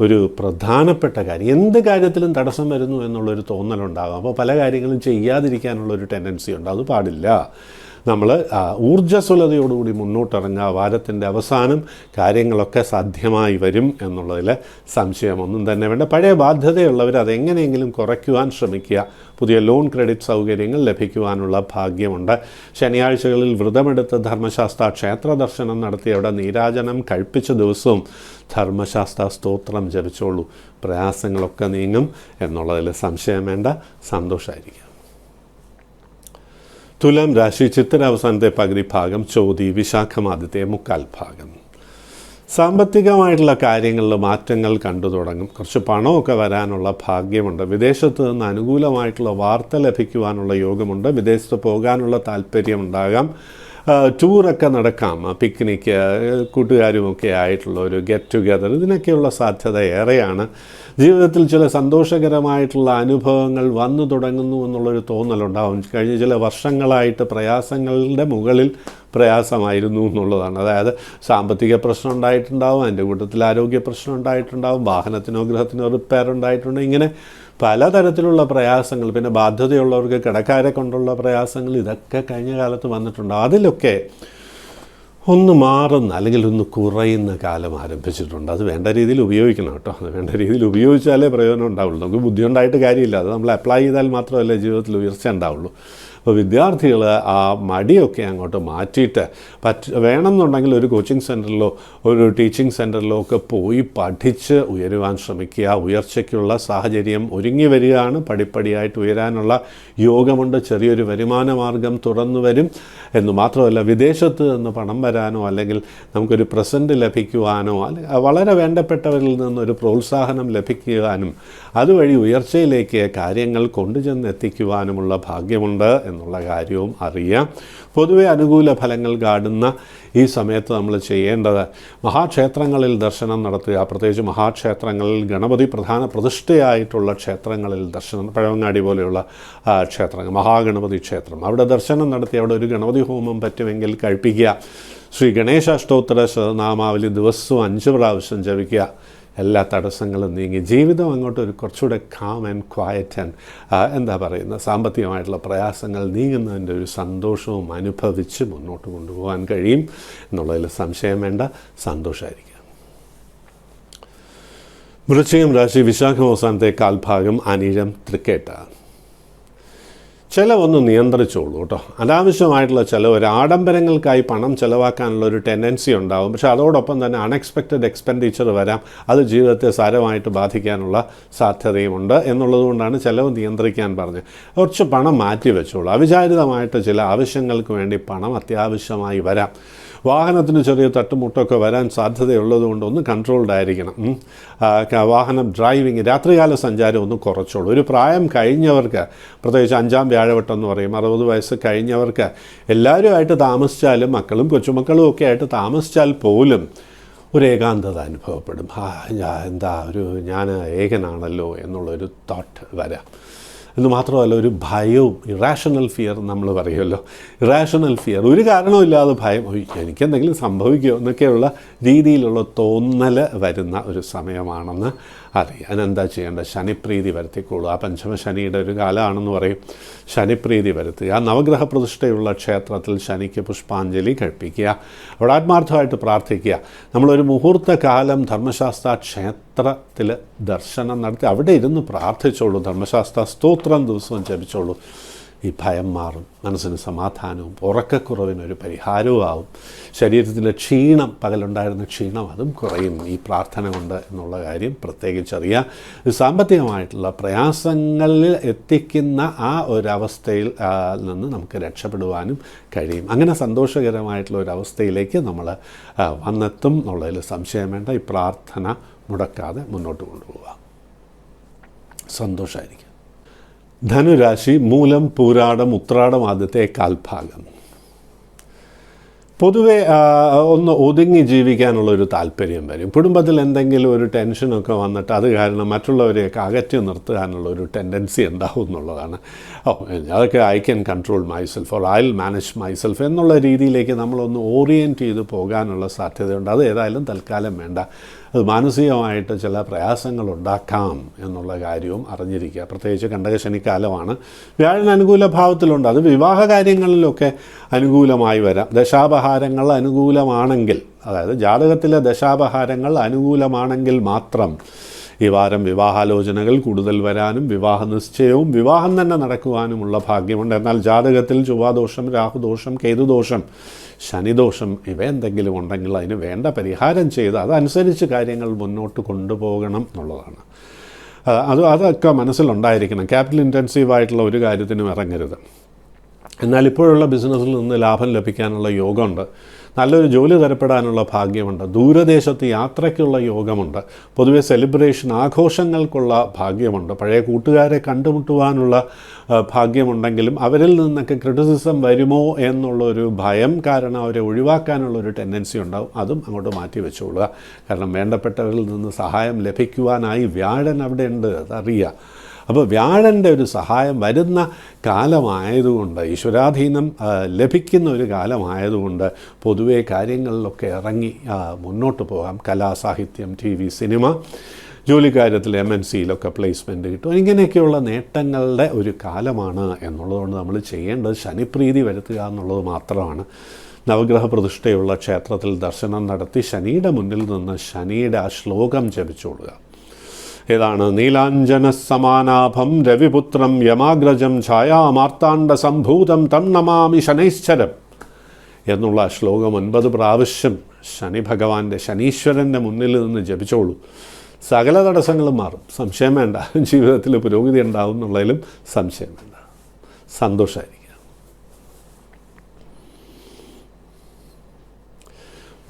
ഒരു പ്രധാനപ്പെട്ട കാര്യം. എന്ത് കാര്യത്തിലും തടസ്സം വരുന്നു എന്നുള്ളൊരു തോന്നലുണ്ടാകും. അപ്പോൾ പല കാര്യങ്ങളും ചെയ്യാതിരിക്കാനുള്ളൊരു ടെൻഡൻസി ഉണ്ട്. അത് പാടില്ല. നമ്മൾ ഊർജ്ജസ്വലതയോടുകൂടി മുന്നോട്ടിറങ്ങുക. വാരത്തിൻ്റെ അവസാനം കാര്യങ്ങളൊക്കെ സാധ്യമായി വരും എന്നുള്ളതിൽ സംശയമൊന്നും തന്നെ വേണ്ട. പഴയ ബാധ്യതയുള്ളവർ അതെങ്ങനെയെങ്കിലും കുറയ്ക്കുവാൻ ശ്രമിക്കുക. പുതിയ ലോൺ ക്രെഡിറ്റ് സൗകര്യങ്ങൾ ലഭിക്കുവാനുള്ള ഭാഗ്യമുണ്ട്. ശനിയാഴ്ചകളിൽ വ്രതമെടുത്ത് ധർമ്മശാസ്ത്ര ക്ഷേത്ര ദർശനം നടത്തി അവിടെ നീരാജനം കഴിപ്പിച്ച ദിവസവും ധർമ്മശാസ്ത്ര സ്തോത്രം ജപിച്ചോളൂ. പ്രയാസങ്ങളൊക്കെ നീങ്ങും എന്നുള്ളതിൽ സംശയം വേണ്ട. സന്തോഷമായിരിക്കും. തുലാം രാശി ചിത്തിര അവസാനത്തെ പകുതി ഭാഗം, ചോതി വിശാഖം ആദ്യത്തെ മുക്കാൽ ഭാഗം. സാമ്പത്തികമായിട്ടുള്ള കാര്യങ്ങളിൽ മാറ്റങ്ങൾ കണ്ടു തുടങ്ങും. കുറച്ച് പണമൊക്കെ വരാനുള്ള ഭാഗ്യമുണ്ട്. വിദേശത്ത് നിന്ന് അനുകൂലമായിട്ടുള്ള വാർത്ത ലഭിക്കുവാനുള്ള യോഗമുണ്ട്. വിദേശത്ത് പോകാനുള്ള താല്പര്യമുണ്ടാകാം. ടൂറൊക്കെ നടക്കാം. പിക്നിക്ക്, കൂട്ടുകാരുമൊക്കെ ആയിട്ടുള്ള ഒരു ഗെറ്റ് ടുഗെദർ, ഇതിനൊക്കെയുള്ള സാധ്യത ഏറെയാണ്. ജീവിതത്തിൽ ചില സന്തോഷകരമായിട്ടുള്ള അനുഭവങ്ങൾ വന്നു തുടങ്ങുന്നു എന്നുള്ളൊരു തോന്നലുണ്ടാവും. കഴിഞ്ഞ ചില വർഷങ്ങളായിട്ട് പ്രയാസങ്ങളുടെ മുകളിൽ പ്രയാസമായിരുന്നു എന്നുള്ളതാണ്. അതായത് സാമ്പത്തിക പ്രശ്നം ഉണ്ടായിട്ടുണ്ടാവും, അതിൻ്റെ കൂട്ടത്തിൽ ആരോഗ്യ പ്രശ്നം ഉണ്ടായിട്ടുണ്ടാവും, വാഹനത്തിനോ ഗൃഹത്തിനോ റിപ്പയർ ഉണ്ടായിട്ടുണ്ട്. ഇങ്ങനെ പലതരത്തിലുള്ള പ്രയാസങ്ങൾ, പിന്നെ ബാധ്യതയുള്ളവർക്ക് കടക്കാരെ കൊണ്ടുള്ള പ്രയാസങ്ങൾ, ഇതൊക്കെ കഴിഞ്ഞ കാലത്ത് വന്നിട്ടുണ്ടാവും. അതിലൊക്കെ ഒന്ന് മാറുന്ന അല്ലെങ്കിൽ ഒന്ന് കുറയുന്ന കാലം ആരംഭിച്ചിട്ടുണ്ട്. അത് വേണ്ട രീതിയിൽ ഉപയോഗിക്കണം കേട്ടോ. അത് വേണ്ട രീതിയിൽ ഉപയോഗിച്ചാലേ പ്രയോജനം ഉണ്ടാവുള്ളൂ. നമുക്ക് ബുദ്ധി ഉണ്ടായിട്ട് കാര്യമില്ല. അത് നമ്മൾ അപ്ലൈ ചെയ്താൽ മാത്രമല്ലേ ജീവിതത്തിൽ ഉയർച്ച ഉണ്ടാവുള്ളൂ. അപ്പോൾ വിദ്യാർത്ഥികൾ ആ മടിയൊക്കെ അങ്ങോട്ട് മാറ്റിയിട്ട് വേണമെന്നുണ്ടെങ്കിൽ ഒരു കോച്ചിങ് സെൻറ്ററിലോ ഒരു ടീച്ചിങ് സെൻറ്ററിലോ ഒക്കെ പോയി പഠിച്ച് ഉയരുവാൻ ശ്രമിക്കുക. ഉയർച്ചയ്ക്കുള്ള സാഹചര്യം ഒരുങ്ങി വരികയാണ്. പടിപ്പടിയായിട്ട് ഉയരാനുള്ള യോഗമുണ്ട്. ചെറിയൊരു വരുമാന മാർഗം തുറന്നു വരും എന്ന് മാത്രമല്ല, വിദേശത്ത് നിന്ന് പണം വരാനോ അല്ലെങ്കിൽ നമുക്കൊരു പ്രസൻറ്റ് ലഭിക്കുവാനോ അല്ലെങ്കിൽ വളരെ വേണ്ടപ്പെട്ടവരിൽ നിന്നൊരു പ്രോത്സാഹനം ലഭിക്കുവാനും അതുവഴി ഉയർച്ചയിലേക്ക് കാര്യങ്ങൾ കൊണ്ടുചെന്ന് എത്തിക്കുവാനുമുള്ള ഭാഗ്യമുണ്ട് എന്നുള്ള കാര്യവും അറിയാം. പൊതുവെ അനുകൂല ഫലങ്ങൾ കാണുന്ന ഈ സമയത്ത് നമ്മൾ ചെയ്യേണ്ടത് മഹാക്ഷേത്രങ്ങളിൽ ദർശനം നടത്തുക. പ്രത്യേകിച്ച് മഹാക്ഷേത്രങ്ങളിൽ ഗണപതി പ്രധാന പ്രതിഷ്ഠയായിട്ടുള്ള ക്ഷേത്രങ്ങളിൽ ദർശനം, പഴവങ്ങാടി പോലെയുള്ള ക്ഷേത്രങ്ങൾ, മഹാഗണപതി ക്ഷേത്രം, അവിടെ ദർശനം നടത്തി അവിടെ ഒരു ഗണപതി ഹോമം പറ്റുമെങ്കിൽ കഴിപ്പിക്കുക. ശ്രീ ഗണേശ അഷ്ടോത്തര ശതനാമാവലി ദിവസവും 5 പ്രാവശ്യം ജപിക്കുക. എല്ലാ തടസ്സങ്ങളും നീങ്ങി ജീവിതം അങ്ങോട്ട് ഒരു കുറച്ചുകൂടെ കാം ആൻഡ് ക്വയറ്റ് ആൻഡ് എന്താ പറയുന്നത്, സാമ്പത്തികമായിട്ടുള്ള പ്രയാസങ്ങൾ നീങ്ങുന്നതിൻ്റെ ഒരു സന്തോഷവും അനുഭവിച്ച് മുന്നോട്ട് കൊണ്ടുപോകാൻ കഴിയും എന്നുള്ളതിൽ സംശയം വേണ്ട. സന്തോഷമായിരിക്കും. വൃശ്ചികം രാശി, വിശാഖം അവസാനത്തെ കാൽഭാഗം, അനിഴം, തൃക്കേട്ട. ചിലവൊന്ന് നിയന്ത്രിച്ചോളൂ കേട്ടോ. അനാവശ്യമായിട്ടുള്ള ചിലവ്, ആഡംബരങ്ങൾക്കായി പണം ചിലവാക്കാനുള്ള ഒരു ടെൻഡൻസി ഉണ്ടാകും. പക്ഷേ അതോടൊപ്പം തന്നെ അൺഎക്സ്പെക്റ്റഡ് എക്സ്പെൻഡിച്ചർ വരാം. അത് ജീവിതത്തെ സാരമായിട്ട് ബാധിക്കാനുള്ള സാധ്യതയുമുണ്ട് എന്നുള്ളതുകൊണ്ടാണ് ചിലവ് നിയന്ത്രിക്കാൻ പറഞ്ഞത്. കുറച്ച് പണം മാറ്റി വെച്ചോളൂ. അവിചാരിതമായിട്ട് ചില ആവശ്യങ്ങൾക്ക് വേണ്ടി പണം അത്യാവശ്യമായി വരാം. വാഹനത്തിന് ചെറിയ തട്ടുമുട്ടൊക്കെ വരാൻ സാധ്യതയുള്ളതുകൊണ്ട് ഒന്ന് കൺട്രോൾഡ് ആയിരിക്കണം. വാഹനം ഡ്രൈവിങ്, രാത്രികാല സഞ്ചാരം ഒന്ന് കുറച്ചോളൂ. ഒരു പ്രായം കഴിഞ്ഞവർക്ക്, പ്രത്യേകിച്ച് 5-ാം വ്യാഴവട്ടം എന്ന് പറയും, 60 വയസ്സ് കഴിഞ്ഞവർക്ക് എല്ലാവരുമായിട്ട് താമസിച്ചാലും, മക്കളും കൊച്ചുമക്കളും ഒക്കെ ആയിട്ട് താമസിച്ചാൽ പോലും ഒരു ഏകാന്തത അനുഭവപ്പെടും. ഞാൻ ഏകനാണല്ലോ എന്നുള്ളൊരു തോട്ട് വരാം. എന്ന് മാത്രമല്ല, ഒരു ഭയവും, ഇറാഷണൽ ഫിയർ നമ്മൾ പറയുമല്ലോ, ഇറാഷണൽ ഫിയർ, ഒരു കാരണവുമില്ലാതെ ഭയം, എനിക്കെന്തെങ്കിലും സംഭവിക്കുമോ എന്നൊക്കെയുള്ള രീതിയിലുള്ള തോന്നൽ വരുന്ന ഒരു സമയമാണെന്ന് അറിയാം. അതിനെന്താ ചെയ്യേണ്ടത്? ശനിപ്രീതി വരുത്തിക്കോളൂ. ആ പഞ്ചമശനിയുടെ ഒരു കാലമാണെന്ന് പറയും. ശനിപ്രീതി വരുത്തുക. ആ നവഗ്രഹ പ്രതിഷ്ഠയുള്ള ക്ഷേത്രത്തിൽ ശനിക്ക് പുഷ്പാഞ്ജലി കഴിപ്പിക്കുക. അവിടെ ആത്മാർത്ഥമായിട്ട് പ്രാർത്ഥിക്കുക. നമ്മളൊരു മുഹൂർത്ത കാലം ധർമ്മശാസ്ത്ര ക്ഷേത്രത്തിൽ ദർശനം നടത്തി അവിടെ ഇരുന്ന് പ്രാർത്ഥിച്ചോളൂ. ധർമ്മശാസ്ത്ര സ്തോത്രം ദിവസവും ജപിച്ചോളൂ. ഈ ഭയം മാറും. മനസ്സിന് സമാധാനവും ഉറക്കക്കുറവിനൊരു പരിഹാരവും ആവും. ശരീരത്തിലെ ക്ഷീണം, പകലുണ്ടായിരുന്ന ക്ഷീണം, അതും കുറയും ഈ പ്രാർത്ഥന കൊണ്ട് എന്നുള്ള കാര്യം പ്രത്യേകിച്ചറിയാം. സാമ്പത്തികമായിട്ടുള്ള പ്രയാസങ്ങളിൽ എത്തിക്കുന്ന ആ ഒരവസ്ഥയിൽ നിന്ന് നമുക്ക് രക്ഷപ്പെടുവാനും കഴിയും. അങ്ങനെ സന്തോഷകരമായിട്ടുള്ള ഒരവസ്ഥയിലേക്ക് നമ്മൾ വന്നെത്തും എന്നുള്ളതിൽ സംശയം വേണ്ട. ഈ പ്രാർത്ഥന മുടക്കാതെ മുന്നോട്ട് കൊണ്ടുപോവുക. സന്തോഷമായിരിക്കും. ധനുരാശി, മൂലം, പൂരാടം, ഉത്രാടം ആദ്യത്തെ കാൽഭാഗം. പൊതുവെ ഒന്ന് ഒതുങ്ങി ജീവിക്കാനുള്ളൊരു താല്പര്യം വരും. കുടുംബത്തിൽ എന്തെങ്കിലും ഒരു ടെൻഷനൊക്കെ വന്നിട്ട് അത് കാരണം മറ്റുള്ളവരെയൊക്കെ അകറ്റി നിർത്താനുള്ളൊരു ടെൻഡൻസി ഉണ്ടാവും എന്നുള്ളതാണ്. അതൊക്കെ I can control myself, or I will manage myself എന്നുള്ള രീതിയിലേക്ക് നമ്മളൊന്ന് ഓറിയൻറ്റ് ചെയ്ത് പോകാനുള്ള സാധ്യതയുണ്ട്. അത് ഏതായാലും തൽക്കാലം വേണ്ട. അത് മാനസികമായിട്ട് ചില പ്രയാസങ്ങളുണ്ടാക്കാം എന്നുള്ള കാര്യവും അറിഞ്ഞിരിക്കുക. പ്രത്യേകിച്ച് കണ്ടകശനിക്കാലമാണ്. വ്യാഴൻ അനുകൂല ഭാവത്തിലുണ്ട്. അത് വിവാഹ കാര്യങ്ങളിലൊക്കെ അനുകൂലമായി വരാം. ദശാപഹാരങ്ങൾ അനുകൂലമാണെങ്കിൽ, അതായത് ജാതകത്തിലെ ദശാപഹാരങ്ങൾ അനുകൂലമാണെങ്കിൽ മാത്രം ഈ വാരം വിവാഹാലോചനകൾ കൂടുതൽ വരാനും വിവാഹ നിശ്ചയവും വിവാഹം തന്നെ നടക്കുവാനുമുള്ള ഭാഗ്യമുണ്ട്. എന്നാൽ ജാതകത്തിൽ ചൊവ്വാദോഷം, രാഹുദോഷം, കേതുദോഷം, ശനിദോഷം ഇവ എന്തെങ്കിലും ഉണ്ടെങ്കിൽ അതിന് വേണ്ട പരിഹാരം ചെയ്ത് അതനുസരിച്ച് കാര്യങ്ങൾ മുന്നോട്ട് കൊണ്ടുപോകണം എന്നുള്ളതാണ്. അതൊക്കെ മനസ്സിലുണ്ടായിരിക്കണം. ക്യാപിറ്റൽ ഇൻറ്റൻസീവായിട്ടുള്ള ഒരു കാര്യത്തിനും ഇറങ്ങരുത്. എന്നാൽ ഇപ്പോഴുള്ള ബിസിനസ്സിൽ നിന്ന് ലാഭം ലഭിക്കാനുള്ള യോഗമുണ്ട്. നല്ലൊരു ജോലി തരപ്പെടാനുള്ള ഭാഗ്യമുണ്ട്. ദൂരദേശത്ത് യാത്രയ്ക്കുള്ള യോഗമുണ്ട്. പൊതുവെ സെലിബ്രേഷൻ, ആഘോഷങ്ങൾക്കുള്ള ഭാഗ്യമുണ്ട്. പഴയ കൂട്ടുകാരെ കണ്ടുമുട്ടുവാനുള്ള ഭാഗ്യമുണ്ടെങ്കിലും അവരിൽ നിന്നൊക്കെ ക്രിറ്റിസിസം വരുമോ എന്നുള്ളൊരു ഭയം കാരണം അവരെ ഒഴിവാക്കാനുള്ളൊരു ടെൻഡൻസി ഉണ്ടാവും. അതും അങ്ങോട്ട് മാറ്റി വെച്ചോളുക. കാരണം വേണ്ടപ്പെട്ടവരിൽ നിന്ന് സഹായം ലഭിക്കുവാനായി വ്യാഴൻ അവിടെ ഉണ്ട്, അതറിയുക. അപ്പോൾ വ്യാഴൻ്റെ ഒരു സഹായം വരുന്ന കാലമായതുകൊണ്ട്, ഈശ്വരാധീനം ലഭിക്കുന്ന ഒരു കാലമായതുകൊണ്ട് പൊതുവേ കാര്യങ്ങളിലൊക്കെ ഇറങ്ങി മുന്നോട്ട് പോകാം. കലാ, സാഹിത്യം, TV, സിനിമ, ജോലിക്കാര്യത്തിൽ MNCയിലൊക്കെ പ്ലേസ്മെൻറ്റ് കിട്ടും. ഇങ്ങനെയൊക്കെയുള്ള നേട്ടങ്ങളുടെ ഒരു കാലമാണ് എന്നുള്ളതുകൊണ്ട് നമ്മൾ ചെയ്യേണ്ടത് ശനിപ്രീതി വരുത്തുക എന്നുള്ളത് മാത്രമാണ്. നവഗ്രഹ പ്രതിഷ്ഠയുള്ള ക്ഷേത്രത്തിൽ ദർശനം നടത്തി ശനിയുടെ മുന്നിൽ നിന്ന് ശനിയുടെ ആ ശ്ലോകം ജപിച്ചോളുക. ഏതാണ്? നീലാഞ്ജന സമാനാഭം രവിപുത്രം യമാഗ്രജം ഛായാമാർത്താണ്ഡ സംഭൂതം തം നമാമി ശനൈശ്ചരം എന്നുള്ള ശ്ലോകം 9 പ്രാവശ്യം ശനി ഭഗവാന്റെ, ശനീശ്വരൻ്റെ മുന്നിൽ നിന്ന് ജപിച്ചോളൂ. സകല തടസ്സങ്ങളും മാറും. സംശയം വേണ്ട. ജീവിതത്തിൽ പുരോഗതി ഉണ്ടാവും എന്നുള്ളതിലും സംശയം വേണ്ട. സന്തോഷമായിരിക്കും.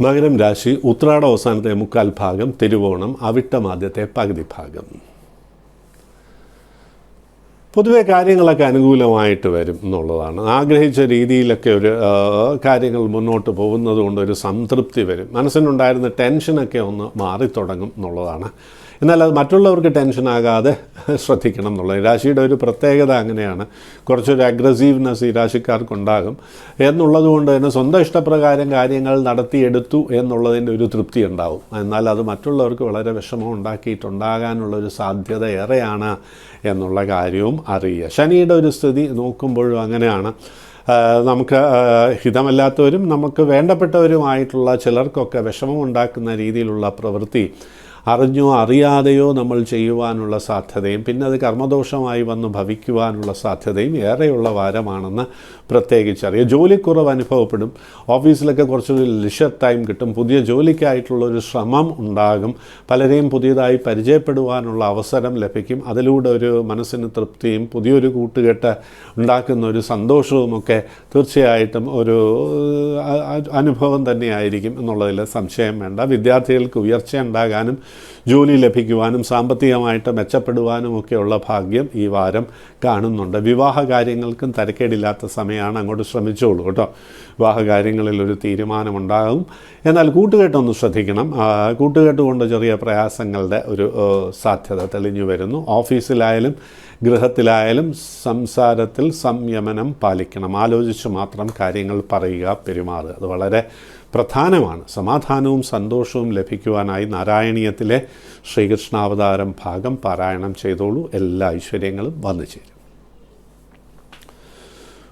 മകരം രാശി, ഉത്രാടം അവസാനത്തെ മുക്കാൽ ഭാഗം, തിരുവോണം, അവിട്ടം ആദ്യത്തെ പകുതി ഭാഗം. പൊതുവെ കാര്യങ്ങളൊക്കെ അനുകൂലമായിട്ട് വരും എന്നുള്ളതാണ്. ആഗ്രഹിച്ച രീതിയിലൊക്കെ ഒരു കാര്യങ്ങൾ മുന്നോട്ട് പോകുന്നത് കൊണ്ട് ഒരു സംതൃപ്തി വരും. മനസ്സിനുണ്ടായിരുന്ന ടെൻഷനൊക്കെ ഒന്ന് മാറിത്തുടങ്ങും എന്നുള്ളതാണ്. എന്നാൽ അത് മറ്റുള്ളവർക്ക് ടെൻഷനാകാതെ ശ്രദ്ധിക്കണം എന്നുള്ളത്. രാശിയുടെ ഒരു പ്രത്യേകത അങ്ങനെയാണ്. കുറച്ചൊരു അഗ്രസീവ്നെസ് ഈ രാശിക്കാർക്കുണ്ടാകും. എന്നുള്ളതുകൊണ്ട് തന്നെ സ്വന്തം ഇഷ്ടപ്രകാരം കാര്യങ്ങൾ നടത്തിയെടുത്തു എന്നുള്ളതിൻ്റെ ഒരു തൃപ്തി ഉണ്ടാവും. എന്നാൽ അത് മറ്റുള്ളവർക്ക് വളരെ വിഷമം ഉണ്ടാക്കിയിട്ടുണ്ടാകാനുള്ളൊരു സാധ്യത ഏറെയാണ് എന്നുള്ള കാര്യവും അറിയുക. ശനിയുടെ ഒരു സ്ഥിതി നോക്കുമ്പോഴും അങ്ങനെയാണ്. നമുക്ക് ഹിതമല്ലാത്തവരും നമുക്ക് വേണ്ടപ്പെട്ടവരുമായിട്ടുള്ള ചിലർക്കൊക്കെ വിഷമം ഉണ്ടാക്കുന്ന രീതിയിലുള്ള പ്രവൃത്തി അറിഞ്ഞോ അറിയാതെയോ നമ്മൾ ചെയ്യുവാനുള്ള സാധ്യതയും പിന്നെ അത് കർമ്മദോഷമായി വന്ന് ഭവിക്കുവാനുള്ള സാധ്യതയും ഏറെയുള്ള വാരമാണെന്ന് പ്രത്യേകിച്ചറിയാം. ജോലിക്കുറവ് അനുഭവപ്പെടും. ഓഫീസിലൊക്കെ കുറച്ചൊരു ലിഷർ ടൈം കിട്ടും. പുതിയ ജോലിക്കായിട്ടുള്ളൊരു ശ്രമം ഉണ്ടാകും. പലരെയും പുതിയതായി പരിചയപ്പെടുവാനുള്ള അവസരം ലഭിക്കും. അതിലൂടെ ഒരു മനസ്സിന് തൃപ്തിയും പുതിയൊരു കൂട്ടുകെട്ട് ഉണ്ടാക്കുന്ന ഒരു സന്തോഷവുമൊക്കെ തീർച്ചയായിട്ടും ഒരു അനുഭവം തന്നെയായിരിക്കും എന്നുള്ളതിൽ സംശയം വേണ്ട. വിദ്യാർത്ഥികൾക്ക് ഉയർച്ച ഉണ്ടാകാനും ജോലി ലഭിക്കുവാനും സാമ്പത്തികമായിട്ട് മെച്ചപ്പെടുവാനുമൊക്കെയുള്ള ഭാഗ്യം ഈ വാരം കാണുന്നുണ്ട്. വിവാഹ കാര്യങ്ങൾക്കും തരക്കേടില്ലാത്ത സമയമാണ്. അങ്ങോട്ട് ശ്രമിച്ചോളൂ കേട്ടോ. വിവാഹ കാര്യങ്ങളിൽ ഒരു തീരുമാനമുണ്ടാകും. എന്നാൽ കൂട്ടുകെട്ടൊന്ന് ശ്രദ്ധിക്കണം. കൂട്ടുകെട്ട് കൊണ്ട് ചെറിയ പ്രയാസങ്ങളുടെ ഒരു സാധ്യത തെളിഞ്ഞു വരുന്നു. ഓഫീസിലായാലും ഗൃഹത്തിലായാലും സംസാരത്തിൽ സംയമനം പാലിക്കണം. ആലോചിച്ച് മാത്രം കാര്യങ്ങൾ പറയുക, പെരുമാറുക. അത് വളരെ പ്രധാനമാണ്. സമാധാനവും സന്തോഷവും ലഭിക്കുവാനായി നാരായണീയത്തിലെ ശ്രീകൃഷ്ണാവതാരം ഭാഗം പാരായണം ചെയ്തോളൂ. എല്ലാ ഐശ്വര്യങ്ങളും വന്നു ചേരും.